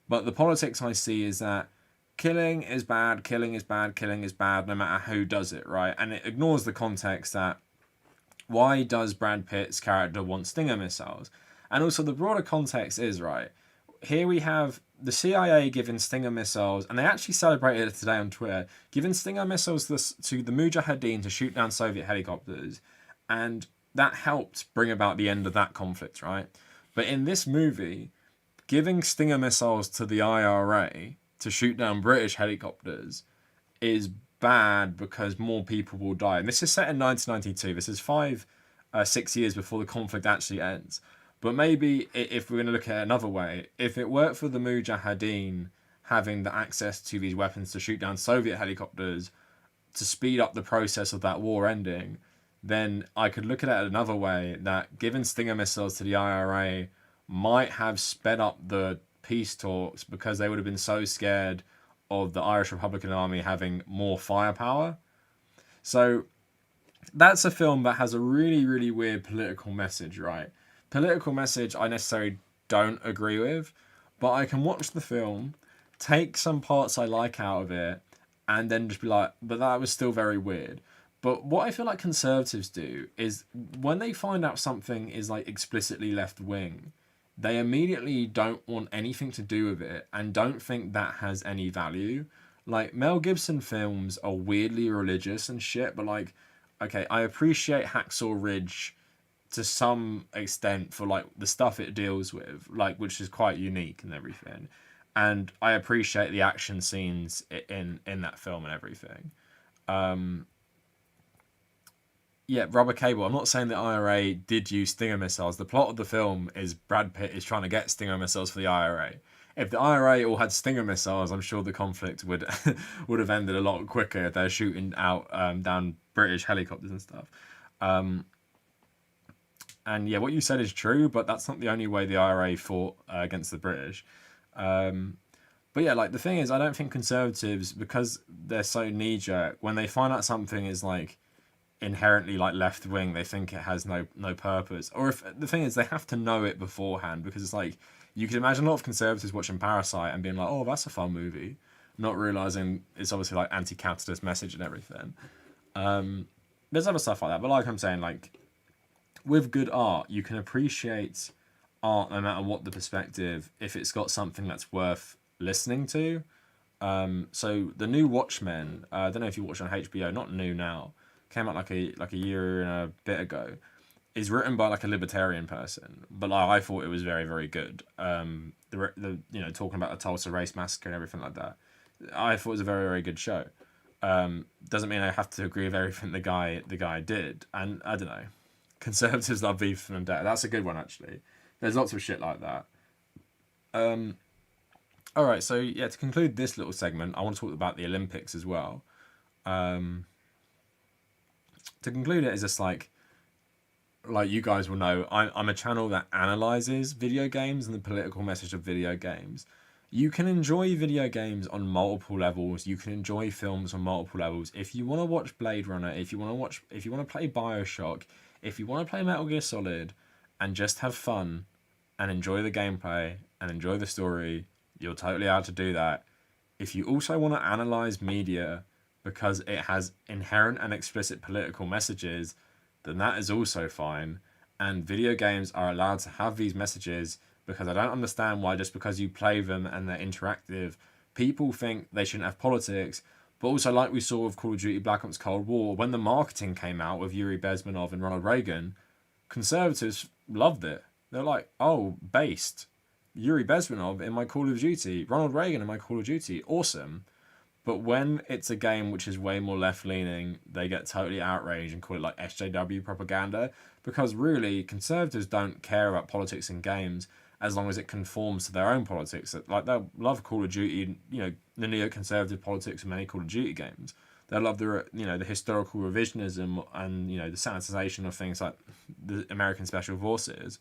[SPEAKER 4] But the politics I see is that killing is bad, killing is bad, killing is bad, no matter who does it, right? And it ignores the context that why does Brad Pitt's character want Stinger missiles? And also the broader context is, right, here we have the CIA giving Stinger missiles, and they actually celebrated it today on Twitter, giving Stinger missiles to the Mujahideen to shoot down Soviet helicopters. And that helped bring about the end of that conflict, right? But in this movie, giving Stinger missiles to the IRA to shoot down British helicopters is bad because more people will die. And this is set in 1992. This is 6 years before the conflict actually ends. But maybe if we're going to look at it another way, if it worked for the Mujahideen having the access to these weapons to shoot down Soviet helicopters to speed up the process of that war ending, then I could look at it another way, that giving Stinger missiles to the IRA might have sped up the peace talks because they would have been so scared of the Irish Republican Army having more firepower. So that's a film that has a really, really weird political message, right? Political message I necessarily don't agree with, but I can watch the film, take some parts I like out of it, and then just be like, but that was still very weird. But what I feel like conservatives do is when they find out something is like explicitly left wing, they immediately don't want anything to do with it and don't think that has any value. Like Mel Gibson films are weirdly religious and shit, but like, okay, I appreciate Hacksaw Ridge to some extent for like the stuff it deals with, like, which is quite unique and everything. And I appreciate the action scenes in that film and everything. Yeah, Rubber Cable. I'm not saying the IRA did use Stinger missiles. The plot of the film is Brad Pitt is trying to get Stinger missiles for the IRA. If the IRA all had Stinger missiles, I'm sure the conflict would would have ended a lot quicker if they're shooting out down British helicopters and stuff. And yeah, what you said is true, but that's not the only way the IRA fought against the British. But yeah, like the thing is, I don't think conservatives, because they're so knee-jerk, when they find out something is like inherently like left wing, they think it has no purpose. Or if the thing is, they have to know it beforehand, because it's like you can imagine a lot of conservatives watching Parasite and being like, oh, that's a fun movie, not realizing it's obviously like anti-capitalist message and everything. There's other stuff like that, but like I'm saying, like with good art, you can appreciate art no matter what the perspective, if it's got something that's worth listening to. So the new Watchmen, I don't know if you watched on HBO, not new now, came out like a year and a bit ago, is written by like a libertarian person, but like I thought it was very, very good. The talking about the Tulsa Race Massacre and everything like that, I thought it was a very, very good show. Doesn't mean I have to agree with everything the guy did, and I don't know. Conservatives love beef from vendetta. That's a good one, actually. There's lots of shit like that. All right, so yeah, to conclude this little segment, I want to talk about the Olympics as well. To conclude it is just like you guys will know, I'm a channel that analyzes video games and the political message of video games. You can enjoy video games on multiple levels. You can enjoy films on multiple levels. If you want to watch Blade Runner, if you want to play BioShock, if you want to play Metal Gear Solid, and just have fun and enjoy the gameplay and enjoy the story, you're totally allowed to do that. If you also want to analyze media because it has inherent and explicit political messages, then that is also fine. And video games are allowed to have these messages, because I don't understand why just because you play them and they're interactive, people think they shouldn't have politics. But also, like we saw with Call of Duty Black Ops Cold War, when the marketing came out with Yuri Bezmenov and Ronald Reagan, conservatives loved it. They're like, oh, based. Yuri Bezmenov in my Call of Duty, Ronald Reagan in my Call of Duty, awesome. But when it's a game which is way more left-leaning, they get totally outraged and call it like SJW propaganda, because really, conservatives don't care about politics in games as long as it conforms to their own politics. Like, they'll love Call of Duty, the neoconservative politics of many Call of Duty games. They love the historical revisionism and, the sanitization of things like the American Special Forces.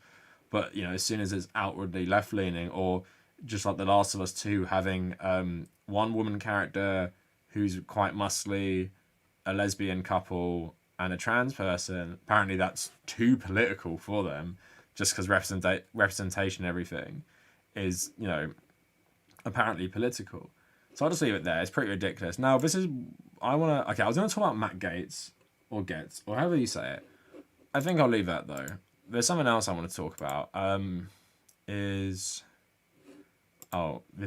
[SPEAKER 4] But, as soon as it's outwardly left-leaning, or just like The Last of Us 2 having one woman character who's quite muscly, a lesbian couple, and a trans person, apparently that's too political for them, just because representation and everything is, apparently political. So I'll just leave it there. It's pretty ridiculous. Now, I was going to talk about Matt Gaetz, or however you say it. I think I'll leave that, though. There's something else I want to talk about, this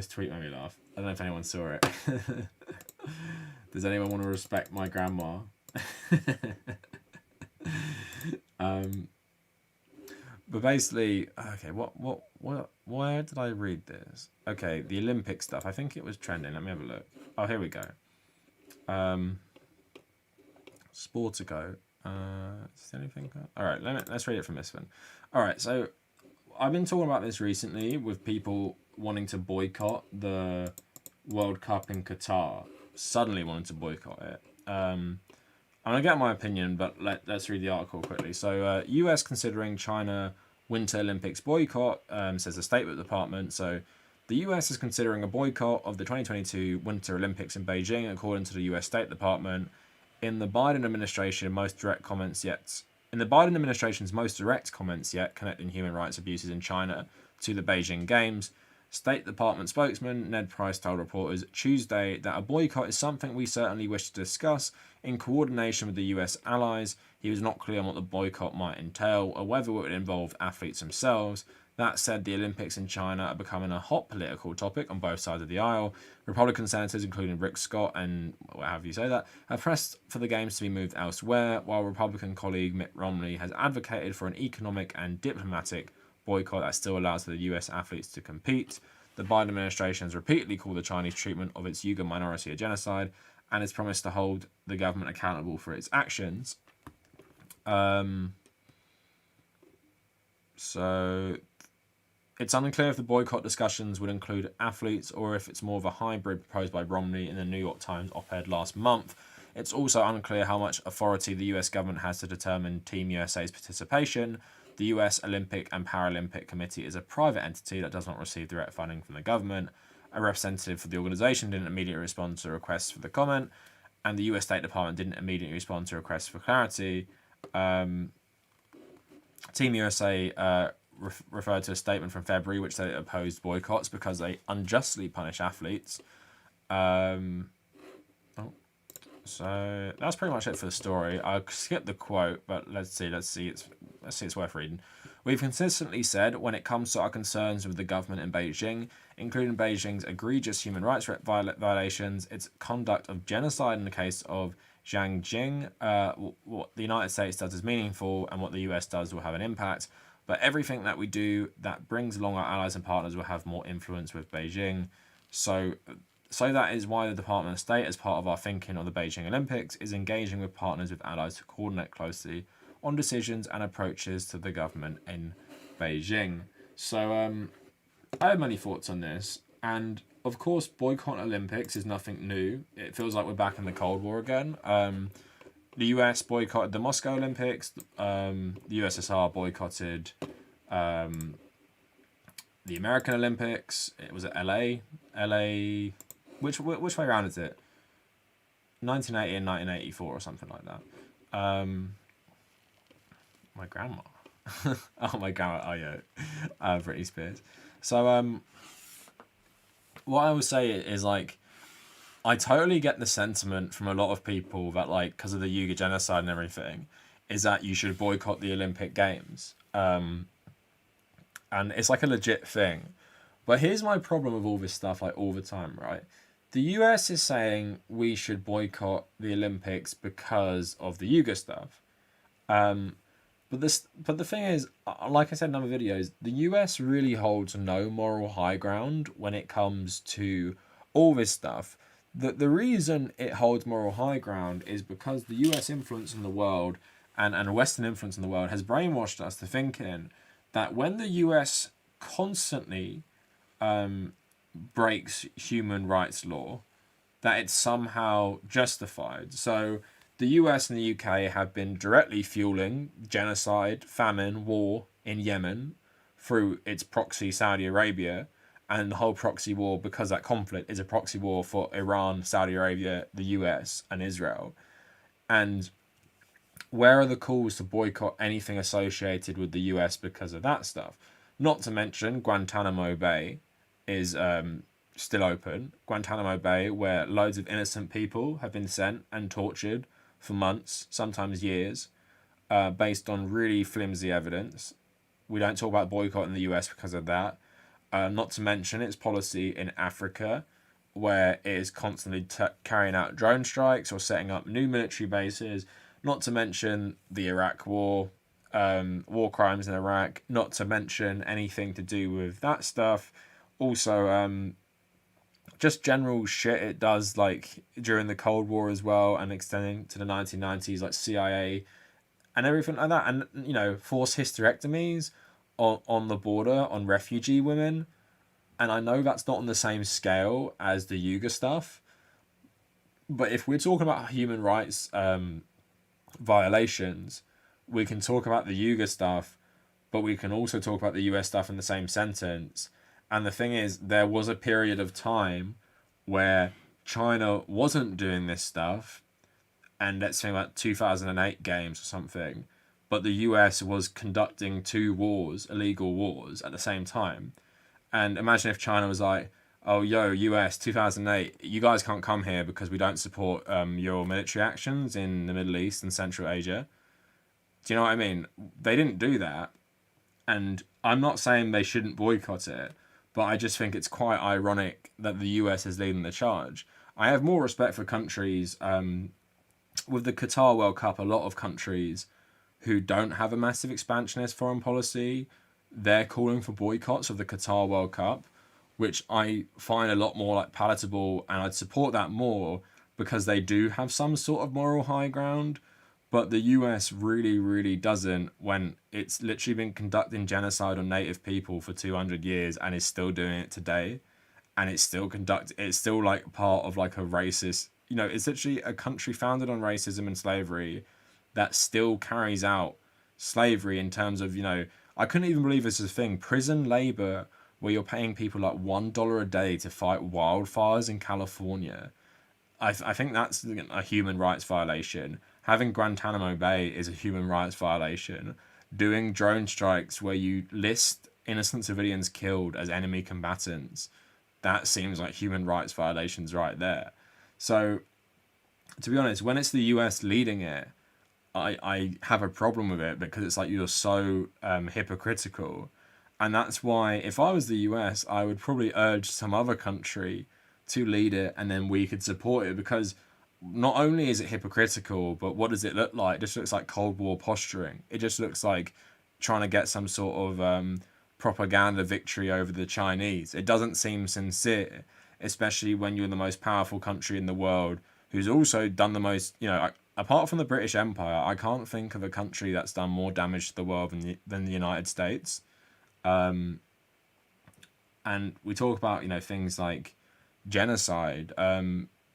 [SPEAKER 4] tweet made me laugh. I don't know if anyone saw it. Does anyone want to respect my grandma? But basically, okay, where did I read this? Okay, the Olympic stuff. I think it was trending. Let me have a look. Oh, here we go. Sportico. Is there anything? All right, let's read it from this one. All right, so I've been talking about this recently with people wanting to boycott the World Cup in Qatar. Suddenly wanting to boycott it. I'm going to get my opinion, but let's read the article quickly. So, US considering China Winter Olympics boycott, says the State Department. So, the US is considering a boycott of the 2022 Winter Olympics in Beijing, according to the US State Department. In the Biden administration's most direct comments yet connecting human rights abuses in China to the Beijing Games, State Department spokesman Ned Price told reporters Tuesday that a boycott is something we certainly wish to discuss in coordination with the US allies. He was not clear on what the boycott might entail or whether it would involve athletes themselves. That said, the Olympics in China are becoming a hot political topic on both sides of the aisle. Republican senators, including Rick Scott and however you say that, have pressed for the games to be moved elsewhere, while Republican colleague Mitt Romney has advocated for an economic and diplomatic boycott that still allows the US athletes to compete. The Biden administration has repeatedly called the Chinese treatment of its Uyghur minority a genocide and has promised to hold the government accountable for its actions. So it's unclear if the boycott discussions would include athletes or if it's more of a hybrid proposed by Romney in the New York Times op-ed last month. It's also unclear how much authority the US government has to determine Team USA's participation. The US Olympic and Paralympic Committee is a private entity that does not receive direct funding from the government. A representative for the organisation didn't immediately respond to requests for the comment. and the US State Department didn't immediately respond to requests for clarity. Team USA referred to a statement from February which they opposed boycotts because they unjustly punish athletes. So that's pretty much it for the story. I'll skip the quote, but let's see. It's worth reading. We've consistently said when it comes to our concerns with the government in Beijing, including Beijing's egregious human rights violations, its conduct of genocide in the case of Zhang Jing, what the United States does is meaningful, and what the US does will have an impact. But everything that we do that brings along our allies and partners will have more influence with Beijing. So that is why the Department of State, as part of our thinking on the Beijing Olympics, is engaging with partners with allies to coordinate closely on decisions and approaches to the government in Beijing. So I have many thoughts on this. And of course, boycott Olympics is nothing new. It feels like we're back in the Cold War again. The US boycotted the Moscow Olympics. The USSR boycotted the American Olympics. It was at LA. Which way around is it? 1980 and 1984 or something like that. My grandma. My grandma. Oh yeah, Britney Spears. So what I would say is like, I totally get the sentiment from a lot of people that like because of the Uyghur genocide and everything, is that you should boycott the Olympic Games. And it's like a legit thing. But here's my problem with all this stuff, like all the time, right? The US is saying we should boycott the Olympics because of the Uyghur stuff. But the thing is, like I said in other videos, the US really holds no moral high ground when it comes to all this stuff. The reason it holds moral high ground is because the US influence in the world and Western influence in the world has brainwashed us to thinking that when the US constantly breaks human rights law, that it's somehow justified. So the US and the UK have been directly fueling genocide, famine, war in Yemen through its proxy Saudi Arabia, and the whole proxy war, because that conflict is a proxy war for Iran, Saudi Arabia, the US and Israel. And where are the calls to boycott anything associated with the US because of that stuff? Not to mention Guantanamo Bay is still open. Guantanamo Bay, where loads of innocent people have been sent and tortured for months, sometimes years, based on really flimsy evidence. We don't talk about boycotting the US because of that. Not to mention its policy in Africa, where it is constantly carrying out drone strikes or setting up new military bases. Not to mention the Iraq War, war crimes in Iraq. Not to mention anything to do with that stuff. Also, just general shit it does, like during the Cold War as well, and extending to the 1990s, like CIA and everything like that. And, you know, forced hysterectomies on the border on refugee women. And I know that's not on the same scale as the Uyghur stuff, but if we're talking about human rights violations, we can talk about the Uyghur stuff, but we can also talk about the US stuff in the same sentence. And the thing is, there was a period of time where China wasn't doing this stuff, and let's say about 2008 games or something, but the US was conducting 2 wars, illegal wars, at the same time. And imagine if China was like, oh, yo, US, 2008, you guys can't come here because we don't support your military actions in the Middle East and Central Asia. Do you know what I mean? They didn't do that. And I'm not saying they shouldn't boycott it, but I just think it's quite ironic that the US is leading the charge. I have more respect for countries, with the Qatar World Cup, a lot of countries who don't have a massive expansionist foreign policy, they're calling for boycotts of the Qatar World Cup, which I find a lot more like palatable, and I'd support that more because they do have some sort of moral high ground. But the US really, really doesn't, when it's literally been conducting genocide on native people for 200 years and is still doing it today. And it's still like part of like a racist, you know, it's literally a country founded on racism and slavery that still carries out slavery in terms of, you know, I couldn't even believe this is a thing. Prison labor, where you're paying people like $1 a day to fight wildfires in California. I think that's a human rights violation. Having Guantanamo Bay is a human rights violation. Doing drone strikes where you list innocent civilians killed as enemy combatants, that seems like human rights violations right there. So, to be honest, when it's the US leading it, I have a problem with it because it's like you're so hypocritical. And that's why if I was the US, I would probably urge some other country to lead it and then we could support it, because not only is it hypocritical, but what does it look like? It just looks like Cold War posturing. It just looks like trying to get some sort of propaganda victory over the Chinese. It doesn't seem sincere, especially when you're the most powerful country in the world who's also done the most, apart from the British Empire, I can't think of a country that's done more damage to the world than the United States. And we talk about, things like genocide.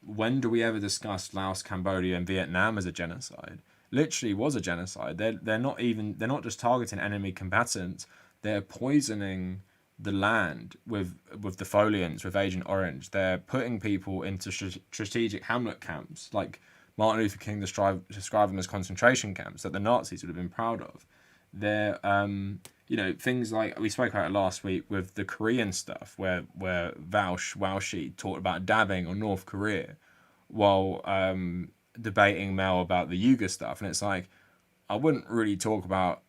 [SPEAKER 4] When do we ever discuss Laos, Cambodia, and Vietnam as a genocide? Literally was a genocide. They're not just targeting enemy combatants. They're poisoning the land with defoliants, with Agent Orange. They're putting people into strategic Hamlet camps, like Martin Luther King described them as concentration camps that the Nazis would have been proud of. They're things like we spoke about it last week with the Korean stuff, where Wao Shi talked about dabbing on North Korea while debating Mel about the Uyghur stuff, and it's like, I wouldn't really talk about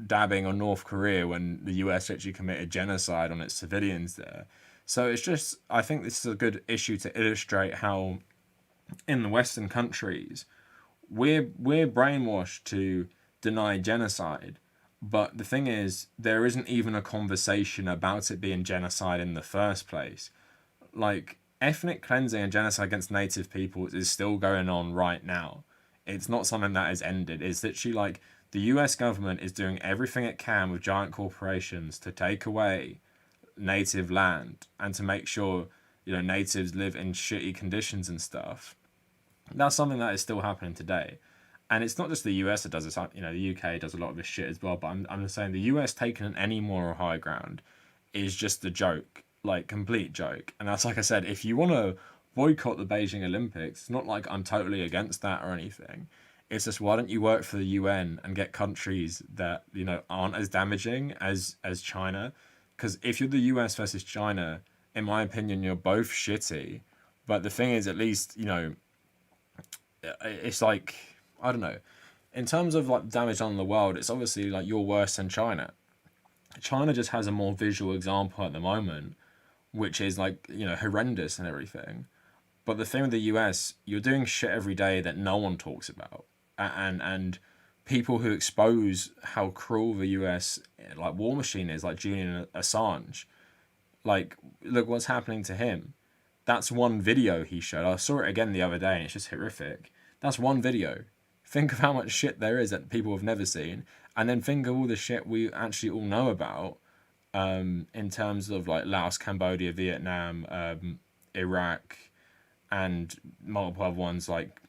[SPEAKER 4] dabbing on North Korea when the US actually committed genocide on its civilians there. So it's just, I think this is a good issue to illustrate how in the Western countries we're brainwashed to deny genocide. But the thing is, there isn't even a conversation about it being genocide in the first place. Like, ethnic cleansing and genocide against native peoples is still going on right now. It's not something that has ended. It's literally like the US government is doing everything it can with giant corporations to take away native land and to make sure, natives live in shitty conditions and stuff. That's something that is still happening today. And it's not just the US that does this, the UK does a lot of this shit as well, but I'm just saying the US taking any moral high ground is just a joke, like complete joke. And that's, like I said, if you want to boycott the Beijing Olympics, it's not like I'm totally against that or anything. It's just, why don't you work for the UN and get countries that, aren't as damaging as China? Because if you're the US versus China, in my opinion, you're both shitty. But the thing is, at least, it's like, I don't know. In terms of like damage on the world, it's obviously like you're worse than China. China just has a more visual example at the moment, which is like, horrendous and everything. But the thing with the US, you're doing shit every day that no one talks about. And people who expose how cruel the US like war machine is, like Julian Assange, like, look what's happening to him. That's one video he showed. I saw it again the other day and it's just horrific. That's one video. Think of how much shit there is that people have never seen, and then think of all the shit we actually all know about, in terms of like Laos, Cambodia, Vietnam, Iraq, and multiple other ones like,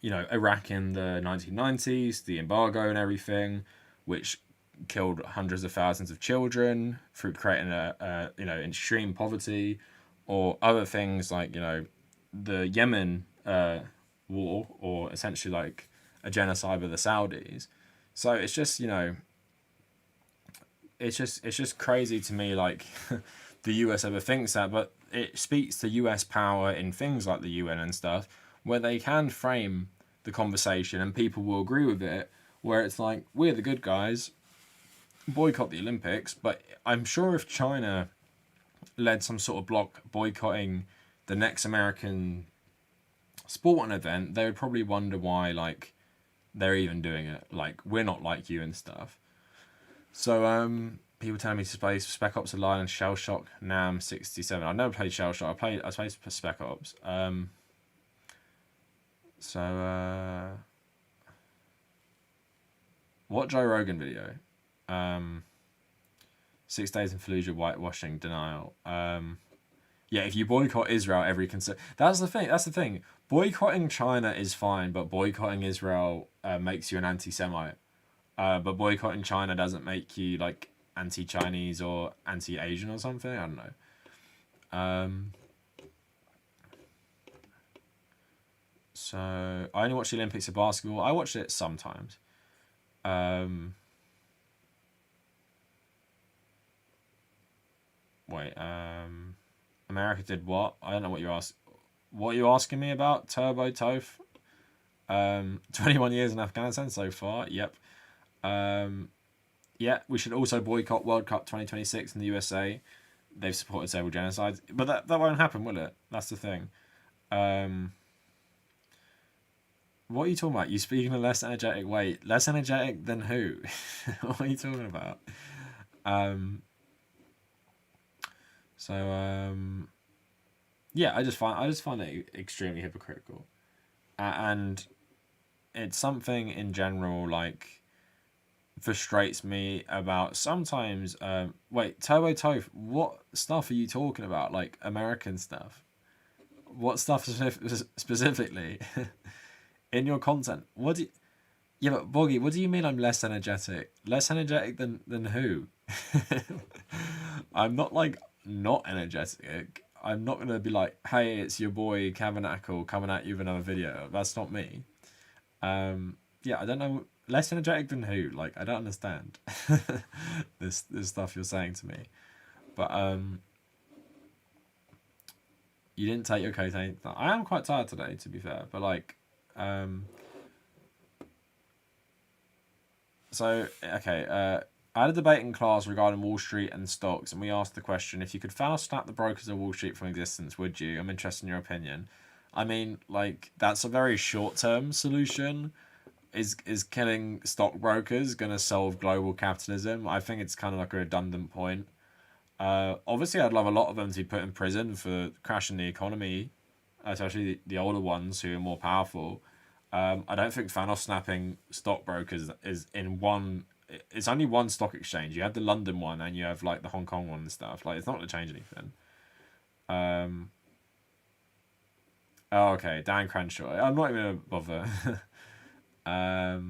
[SPEAKER 4] Iraq in the 1990s, the embargo and everything, which killed hundreds of thousands of children through creating extreme poverty, or other things like, the Yemen war, or essentially like a genocide with the Saudis. So it's just, it's just crazy to me, like, the US ever thinks that, but it speaks to US power in things like the UN and stuff, where they can frame the conversation and people will agree with it, where it's like, we're the good guys, boycott the Olympics. But I'm sure if China led some sort of block boycotting the next American sporting event, they would probably wonder why, like, they're even doing it. Like, we're not like you and stuff. So, people telling me to play Spec Ops: The Line and Shell Shock Nam 67. I've never played Shell Shock. I played Spec Ops. What Joe Rogan video? 6 Days in Fallujah, whitewashing, denial. Yeah, if you boycott Israel, every concern. That's the thing. Boycotting China is fine, but boycotting Israel makes you an anti-Semite. But boycotting China doesn't make you like anti-Chinese or anti-Asian or something. I don't know. So I only watch the Olympics of basketball. I watch it sometimes. Wait. America did what? I don't know what you're asking. What are you asking me about? Turbo Toph? 21 years in Afghanistan so far. Yep. Yeah, we should also boycott World Cup 2026 in the USA. They've supported several genocides. But that won't happen, will it? That's the thing. What are you talking about? You speak in a less energetic way. Less energetic than who? What are you talking about? Yeah, I just find it extremely hypocritical. And it's something in general, like, frustrates me about sometimes. Wait, Turbo Toph, what stuff are you talking about? Like, American stuff? What stuff specifically? In your content? What do you... Yeah, but Boggy, what do you mean I'm less energetic? Less energetic than who? I'm not, like, not energetic. I'm not going to be like, hey, it's your boy Kavanackle coming at you with another video. That's not me. Yeah, I don't know. Less energetic than who? Like, I don't understand this stuff you're saying to me. But you didn't take your cocaine. I am quite tired today, to be fair. But, like, so, okay, I had a debate in class regarding Wall Street and stocks, and we asked the question, if you could foul snap the brokers of Wall Street from existence, would you? I'm interested in your opinion. I mean, like, that's a very short-term solution. Is killing stockbrokers going to solve global capitalism? I think it's kind of like a redundant point. Obviously, I'd love a lot of them to be put in prison for crashing the economy, especially the older ones who are more powerful. I don't think Thanos snapping stockbrokers is in one... It's only one stock exchange. You have the London one and you have, like, the Hong Kong one and stuff. Like, it's not going to change anything. Oh, okay, Dan Crenshaw. I'm not even going to bother. I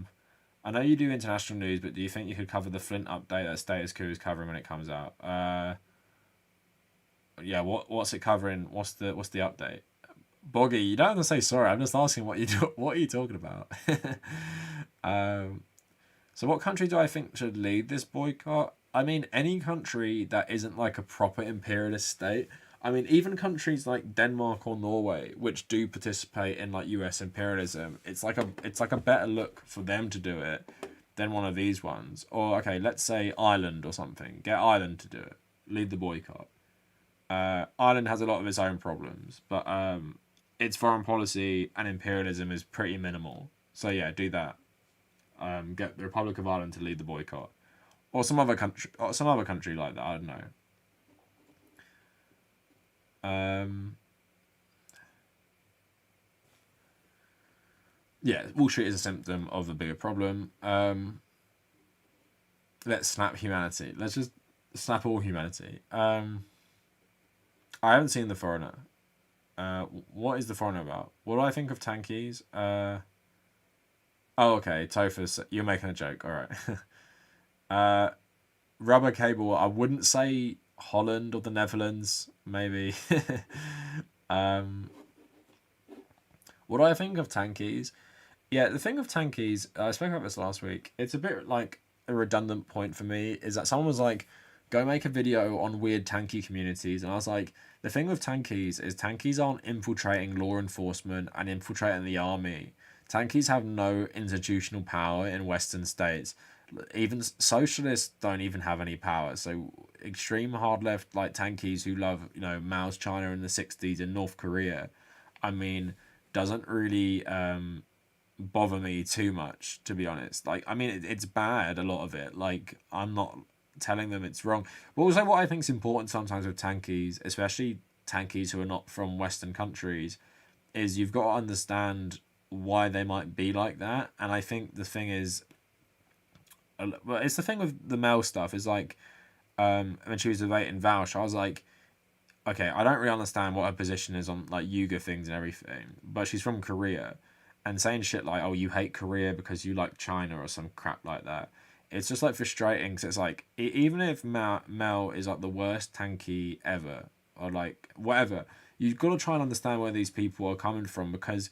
[SPEAKER 4] know you do international news, but do you think you could cover the Flint update that Status Quo is covering when it comes out? Yeah, what's it covering? What's the update? Boggy, you don't have to say sorry. I'm just asking what are you talking about? So what country do I think should lead this boycott? I mean, any country that isn't like a proper imperialist state. I mean, even countries like Denmark or Norway, which do participate in, like, US imperialism, it's like a better look for them to do it than one of these ones. Or, okay, let's say Ireland or something. Get Ireland to do it. Lead the boycott. Ireland has a lot of its own problems, but its foreign policy and imperialism is pretty minimal. So yeah, do that. Get the Republic of Ireland to lead the boycott, or some other country like that. I don't know. Yeah, Wall Street is a symptom of a bigger problem. Let's snap humanity. Let's just snap all humanity. I haven't seen The Foreigner. What is The Foreigner about? What do I think of tankies? Oh, okay, Tophus, you're making a joke. All right. Rubber cable. I wouldn't say Holland or the Netherlands. Maybe. What do I think of tankies? Yeah, the thing of tankies, I spoke about this last week. It's a bit like a redundant point for me. Is that someone was like, go make a video on weird tanky communities, and I was like, the thing with tankies is tankies aren't infiltrating law enforcement and infiltrating the army. Tankies have no institutional power in Western states. Even socialists don't even have any power. So extreme hard left, like tankies who love, Mao's China in the 60s and North Korea, I mean, doesn't really bother me too much, to be honest. Like, I mean, it's bad, a lot of it. Like, I'm not telling them it's wrong. But also what I think is important sometimes with tankies, especially tankies who are not from Western countries, is you've got to understand why they might be like that. And I think the thing is, well, it's the thing with the Mel stuff is like, when she was debating Vouch, I was like, okay, I don't really understand what her position is on, like, Yuga things and everything, but she's from Korea, and saying shit like, oh, you hate Korea because you like China or some crap like that, it's just, like, frustrating, because it's like, even if Mel is, like, the worst tanky ever, or, like, whatever, you've got to try and understand where these people are coming from, because,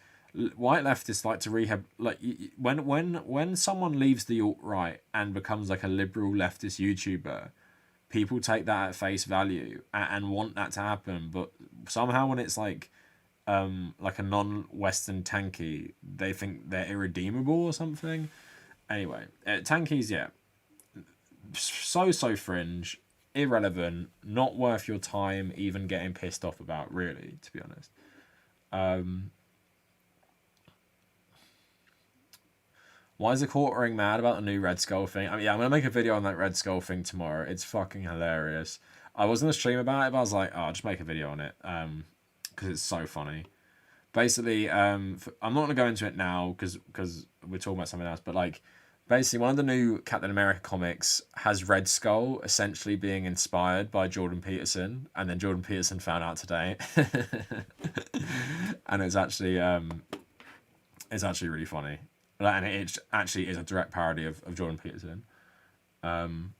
[SPEAKER 4] white leftists like to rehab, like when someone leaves the alt-right and becomes like a liberal leftist YouTuber, people take that at face value and want that to happen, but somehow when it's like a non-Western tanky, they think they're irredeemable or something. Anyway, tankies, yeah, so fringe, irrelevant, not worth your time even getting pissed off about, really, to be honest. Why is the quartering mad about the new Red Skull thing? I mean, yeah, I'm going to make a video on that Red Skull thing tomorrow. It's fucking hilarious. I was going to stream about it, but I was like, oh, I'll just make a video on it. Because it's so funny. Basically, I'm not going to go into it now because we're talking about something else. But, like, basically, one of the new Captain America comics has Red Skull essentially being inspired by Jordan Peterson. And then Jordan Peterson found out today. And it's actually really funny. And it actually is a direct parody of Jordan Peterson. So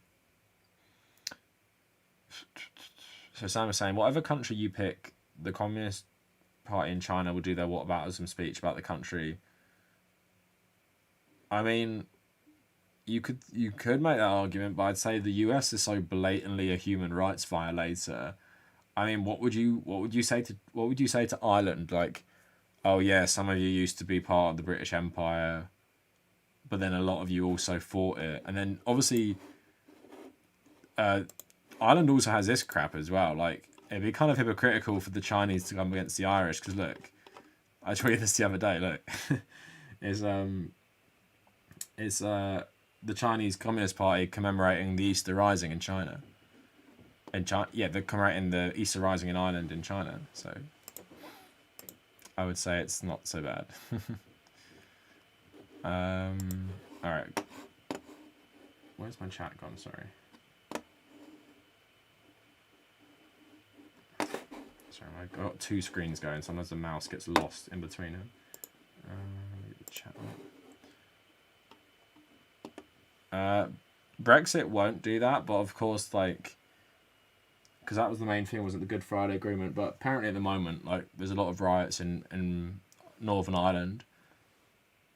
[SPEAKER 4] Sam was saying, whatever country you pick, the Communist Party in China will do their whataboutism speech about the country. I mean, you could make that argument, but I'd say the US is so blatantly a human rights violator. I mean, what would you say to Ireland? Like, oh yeah, some of you used to be part of the British Empire, but then a lot of you also fought it. And then obviously, Ireland also has this crap as well. Like, it'd be kind of hypocritical for the Chinese to come against the Irish, because look, I tweeted this the other day. Look, it's the Chinese Communist Party commemorating the Easter Rising in China. Yeah, they're commemorating the Easter Rising in Ireland in China. So I would say it's not so bad. Alright. Where's my chat gone? Sorry. Sorry, I've got two screens going. Sometimes the mouse gets lost in between them. Get the chat up. Brexit won't do that, but of course, like, because that was the main thing, wasn't the Good Friday Agreement. But apparently at the moment, like, there's a lot of riots in Northern Ireland.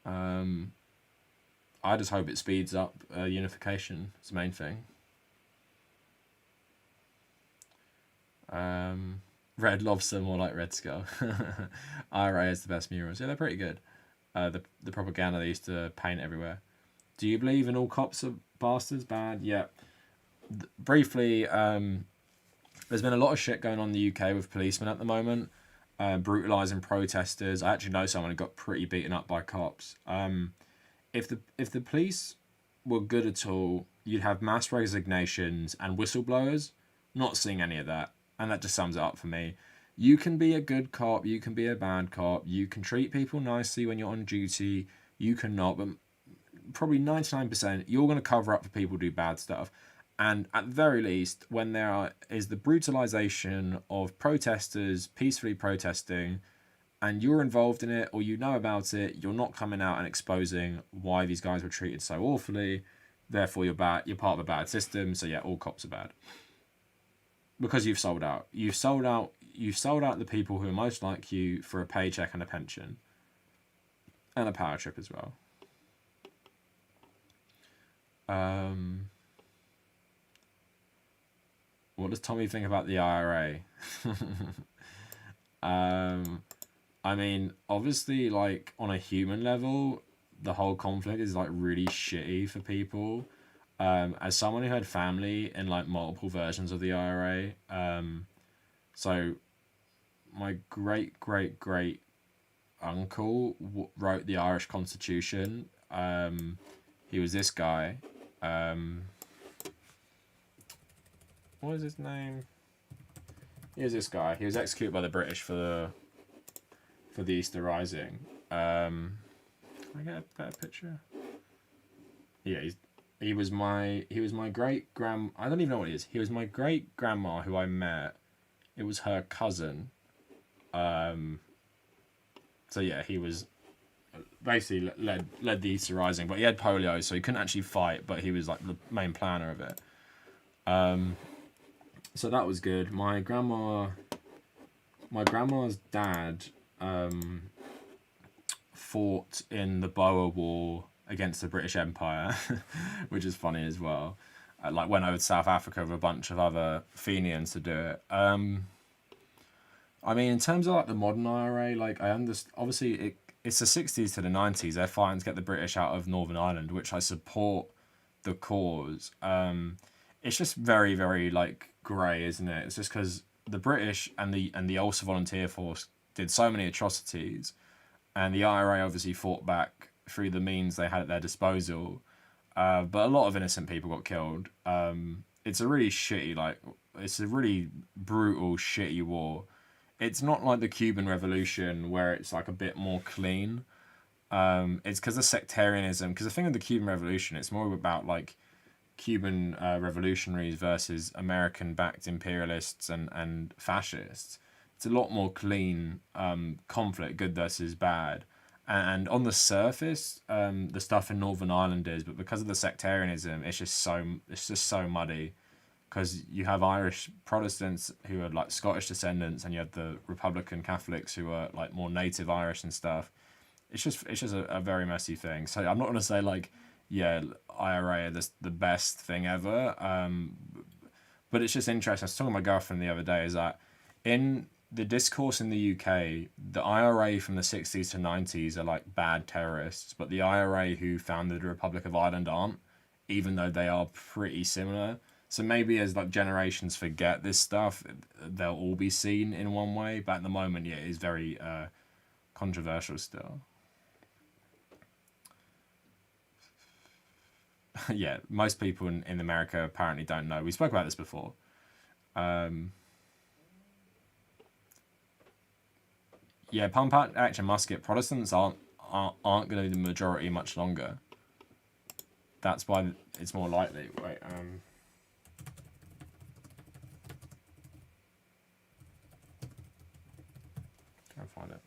[SPEAKER 4] I just hope it speeds up unification. It's the main thing. Red Lobster, more like Red Skull. IRA is the best murals. Yeah, they're pretty good. The propaganda they used to paint everywhere. Do you believe in all cops are bastards? Bad? Yeah. Briefly, there's been a lot of shit going on in the UK with policemen at the moment, brutalising protesters. I actually know someone who got pretty beaten up by cops. If the police were good at all, you'd have mass resignations and whistleblowers. Not seeing any of that, and that just sums it up for me. You can be a good cop, you can be a bad cop, you can treat people nicely when you're on duty, you can not, but probably 99% you're going to cover up for people who do bad stuff. And at the very least, when there is the brutalization of protesters peacefully protesting, and you're involved in it or you know about it, you're not coming out and exposing why these guys were treated so awfully. Therefore, you're bad. You're part of a bad system. So yeah, all cops are bad. Because you've sold out. You've sold out the people who are most like you for a paycheck and a pension. And a power trip as well. What does Tommy think about the IRA? I mean, obviously, like, on a human level, the whole conflict is, like, really shitty for people. As someone who had family in, like, multiple versions of the IRA, so my great uncle wrote the Irish Constitution. He was this guy. What is his name? Here's this guy. He was executed by the British for the Easter Rising. Can I get a better picture? Yeah, he was my great grand. I don't even know what he is. He was my great grandma who I met. It was her cousin. So yeah, he was basically led the Easter Rising, but he had polio, so he couldn't actually fight. But he was like the main planner of it. So that was good. My grandma's dad fought in the Boer War against the British Empire, which is funny as well. Like went over to South Africa with a bunch of other Fenians to do it. I mean, in terms of like the modern IRA, like I understand. Obviously, it's the 60s to the 90s. They're fighting to get the British out of Northern Ireland, which I support the cause. It's just very, very like grey, isn't it? It's just because the British and the Ulster Volunteer Force did so many atrocities, and the IRA obviously fought back through the means they had at their disposal. But a lot of innocent people got killed. It's a really shitty, like, it's a really brutal, shitty war. It's not like the Cuban Revolution where it's like a bit more clean. It's because of sectarianism. Because the thing with the Cuban Revolution, it's more about like Cuban revolutionaries versus American-backed imperialists and fascists. It's a lot more clean conflict, good versus bad. And on the surface, the stuff in Northern Ireland is, but because of the sectarianism, it's just so muddy. Because you have Irish Protestants who are like Scottish descendants, and you have the Republican Catholics who are like more native Irish and stuff. It's just a very messy thing. So I'm not gonna say like, yeah, IRA is the best thing ever. But it's just interesting. I was talking to my girlfriend the other day. Is that in the discourse in the UK, the IRA from the 60s to 90s are like bad terrorists, but the IRA who founded the Republic of Ireland aren't, even though they are pretty similar. So maybe as like generations forget this stuff, they'll all be seen in one way. But at the moment, yeah, it is very controversial still. Yeah, most people in America apparently don't know. We spoke about this before. Yeah, pump action musket. Protestants aren't going to be the majority much longer. That's why it's more likely. Wait, try and find it.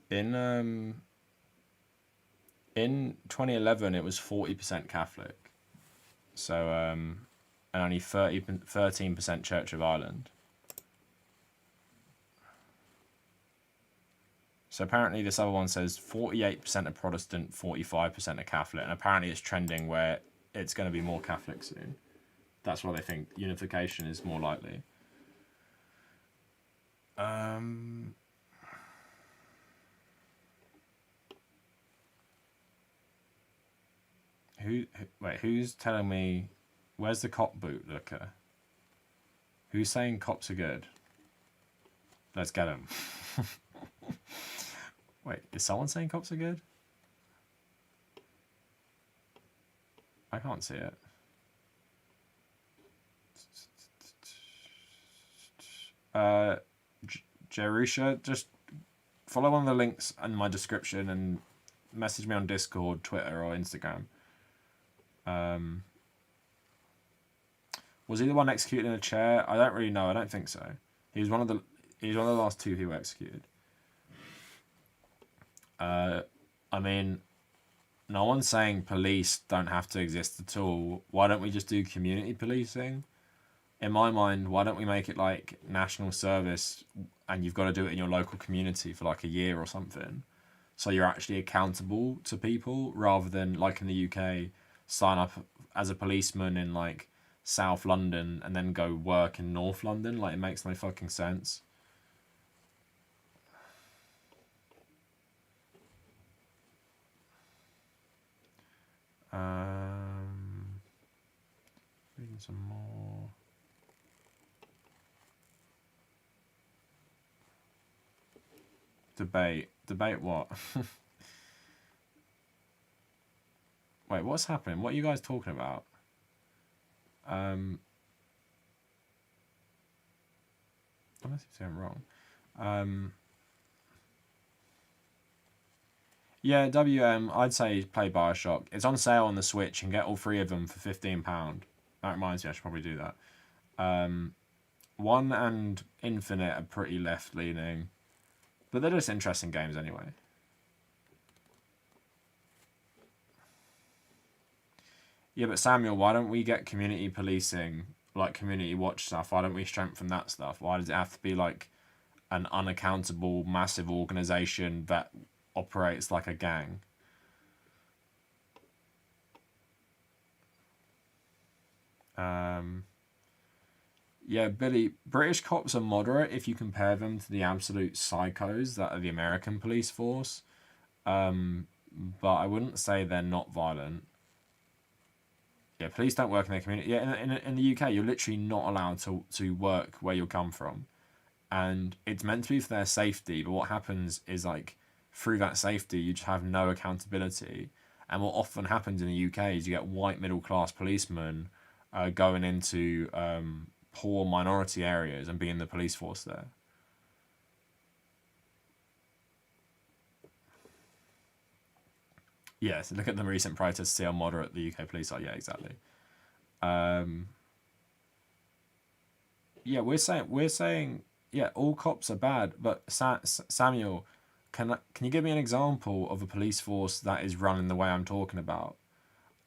[SPEAKER 4] In 2011, it was 40% Catholic. So and only 13% Church of Ireland. So apparently this other one says 48% are Protestant, 45% are Catholic, and apparently it's trending where it's going to be more Catholic soon. That's why they think unification is more likely. Who's telling me, where's the cop bootlicker? Who's saying cops are good? Let's get them. Wait, is someone saying cops are good? I can't see it. Jerusha, just follow one of the links in my description and message me on Discord, Twitter, or Instagram. Was he the one executed in a chair? I don't really know. I don't think so. He was one of the last two who were executed. I mean, no one's saying police don't have to exist at all. Why don't we just do community policing? In my mind, why don't we make it like national service, and you've got to do it in your local community for like a year or something, so you're actually accountable to people, rather than like in the UK, sign up as a policeman in like South London and then go work in North London. Like, it makes no fucking sense. Reading some more. Debate what? Wait, what's happening? What are you guys talking about? Unless I'm saying wrong. Yeah, WM, I'd say play Bioshock. It's on sale on the Switch, and get all three of them for £15. That reminds me, I should probably do that. 1 and Infinite are pretty left-leaning, but they're just interesting games anyway. Yeah, but Samuel, why don't we get community policing like community watch stuff? Why don't we strengthen that stuff? Why does it have to be like an unaccountable massive organization that operates like a gang? Yeah, Billy, British cops are moderate if you compare them to the absolute psychos that are the American police force. But I wouldn't say they're not violent. Yeah, police don't work in their community. Yeah, in the UK, you're literally not allowed to work where you come from. And it's meant to be for their safety, but what happens is, like, through that safety, you just have no accountability. And what often happens in the UK is you get white middle-class policemen going into poor minority areas and being the police force there. Yeah, so look at the recent protests, see how moderate the UK police are. Yeah, exactly. Yeah, we're saying, yeah, all cops are bad, but Samuel, can you give me an example of a police force that is run in the way I'm talking about?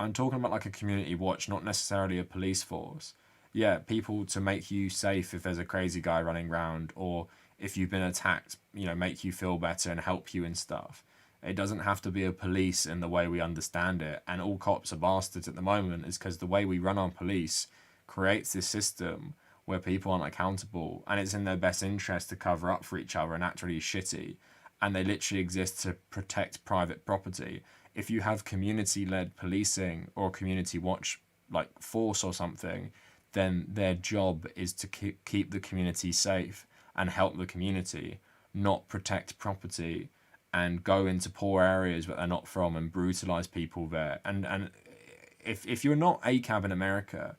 [SPEAKER 4] I'm talking about like a community watch, not necessarily a police force. Yeah, people to make you safe if there's a crazy guy running around, or if you've been attacked, you know, make you feel better and help you and stuff. It doesn't have to be a police in the way we understand it. And all cops are bastards at the moment is because the way we run our police creates this system where people aren't accountable, and it's in their best interest to cover up for each other and act really shitty. And they literally exist to protect private property. If you have community-led policing or community watch, like force or something, then their job is to keep the community safe and help the community, not protect property and go into poor areas where they're not from and brutalize people there. And if you're not ACAB in America,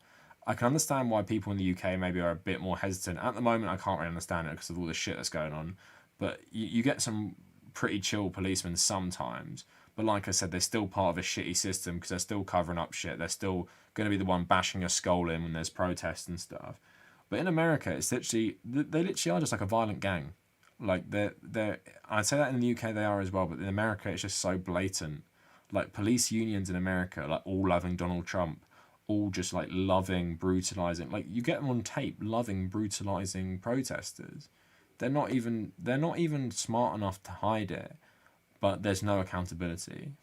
[SPEAKER 4] I can understand why people in the UK maybe are a bit more hesitant. At the moment, I can't really understand it because of all the shit that's going on. But you get some pretty chill policemen sometimes. But like I said, they're still part of a shitty system because they're still covering up shit. They're still going to be the one bashing your skull in when there's protests and stuff. But in America, it's literally, they literally are just like a violent gang. Like they're I'd say that in the UK they are as well, but in America it's just so blatant. Like police unions in America, like all loving Donald Trump, all just like loving, brutalizing. Like you get them on tape, loving, brutalizing protesters. They're not even smart enough to hide it, but there's no accountability.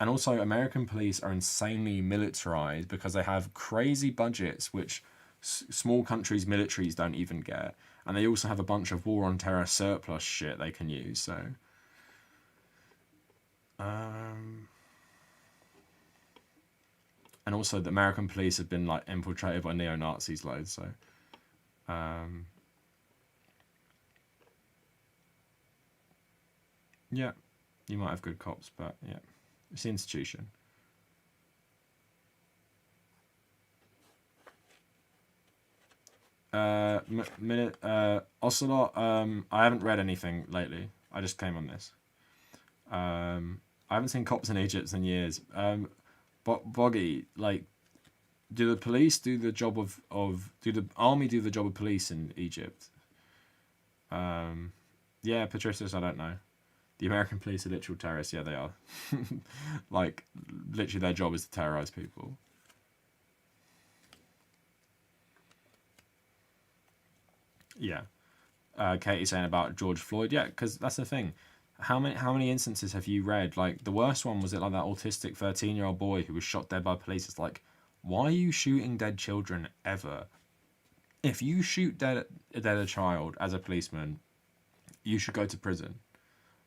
[SPEAKER 4] And also, American police are insanely militarized because they have crazy budgets, which small countries' militaries don't even get. And they also have a bunch of war on terror surplus shit they can use, so... And also, the American police have been, like, infiltrated by neo-Nazis loads, so... Yeah, you might have good cops, but, yeah. It's the institution. Ocelot, I haven't read anything lately. I just came on this. I haven't seen cops in Egypt in years. Boggy, like, do the police do the job do the army do the job of police in Egypt? Yeah, Patricius, I don't know. The American police are literal terrorists. Yeah, they are. Like, literally their job is to terrorize people. Yeah. Katie's saying about George Floyd. Yeah, because that's the thing. How many instances have you read? Like, the worst one was it like that autistic 13-year-old boy who was shot dead by police. It's like, why are you shooting dead children ever? If you shoot dead a child as a policeman, you should go to prison.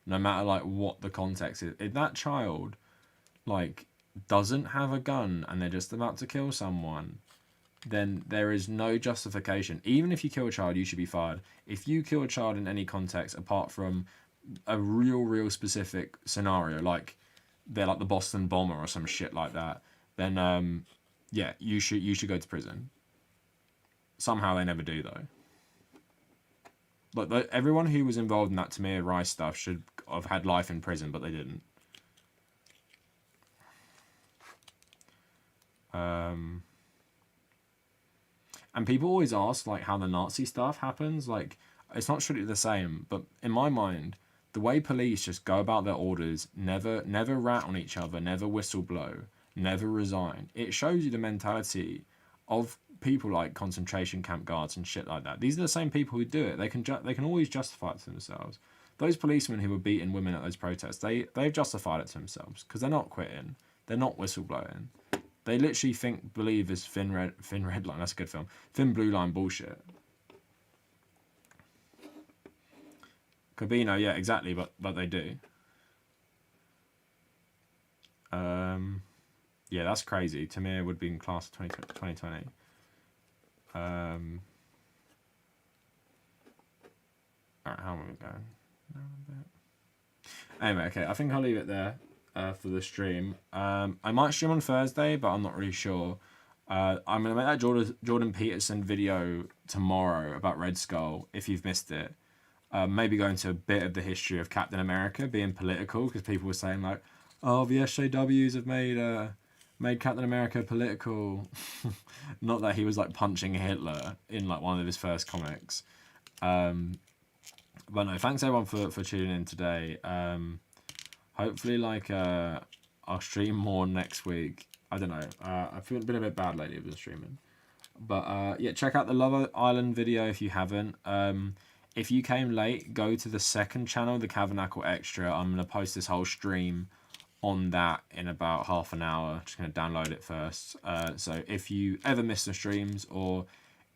[SPEAKER 4] No matter, like, what the context is. If that child, like, doesn't have a gun and they're just about to kill someone, then there is no justification. Even if you kill a child, you should be fired. If you kill a child in any context apart from a real specific scenario, like they're like the Boston bomber or some shit like that, then, yeah, you should go to prison. Somehow they never do, though. Like, everyone who was involved in that Tamir Rice stuff should have had life in prison, but they didn't. And people always ask, like, how the Nazi stuff happens. Like, it's not strictly the same, but in my mind, the way police just go about their orders, never rat on each other, never whistle blow, never resign. It shows you the mentality of people like concentration camp guards and shit like that. These are the same people who do it. They can always justify it to themselves. Those policemen who were beating women at those protests, they've justified it to themselves because they're not quitting. They're not whistleblowing. They literally believe this Thin Red Line. That's a good film. Thin Blue Line bullshit. Corbino, yeah, exactly, but they do. Yeah, that's crazy. Tamir would be in class of 2020. Alright, how am I going? Anyway, okay, I think I'll leave it there for the stream. I might stream on Thursday, but I'm not really sure. I'm going to make that Jordan Peterson video tomorrow about Red Skull, if you've missed it. Maybe go into a bit of the history of Captain America being political, because people were saying like, oh, the SJWs have made Captain America political. Not that he was like punching Hitler in like one of his first comics. But no, thanks everyone for tuning in today. Hopefully like I'll stream more next week. I don't know. I've been a bit bad lately with the streaming. But yeah, check out the Love Island video if you haven't. If you came late, go to the second channel, the Tabernacle Extra. I'm going to post this whole stream on that in about half an hour. Just going to download it first. So if you ever miss the streams, or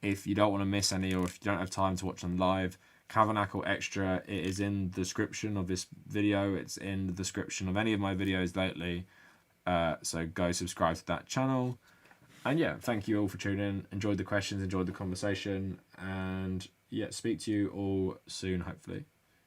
[SPEAKER 4] if you don't want to miss any, or if you don't have time to watch them live, Tabernacle Extra, it is in the description of this video. It's in the description of any of my videos lately. So go subscribe to that channel. And yeah, thank you all for tuning in. Enjoyed the questions, enjoyed the conversation, and yeah, speak to you all soon, hopefully.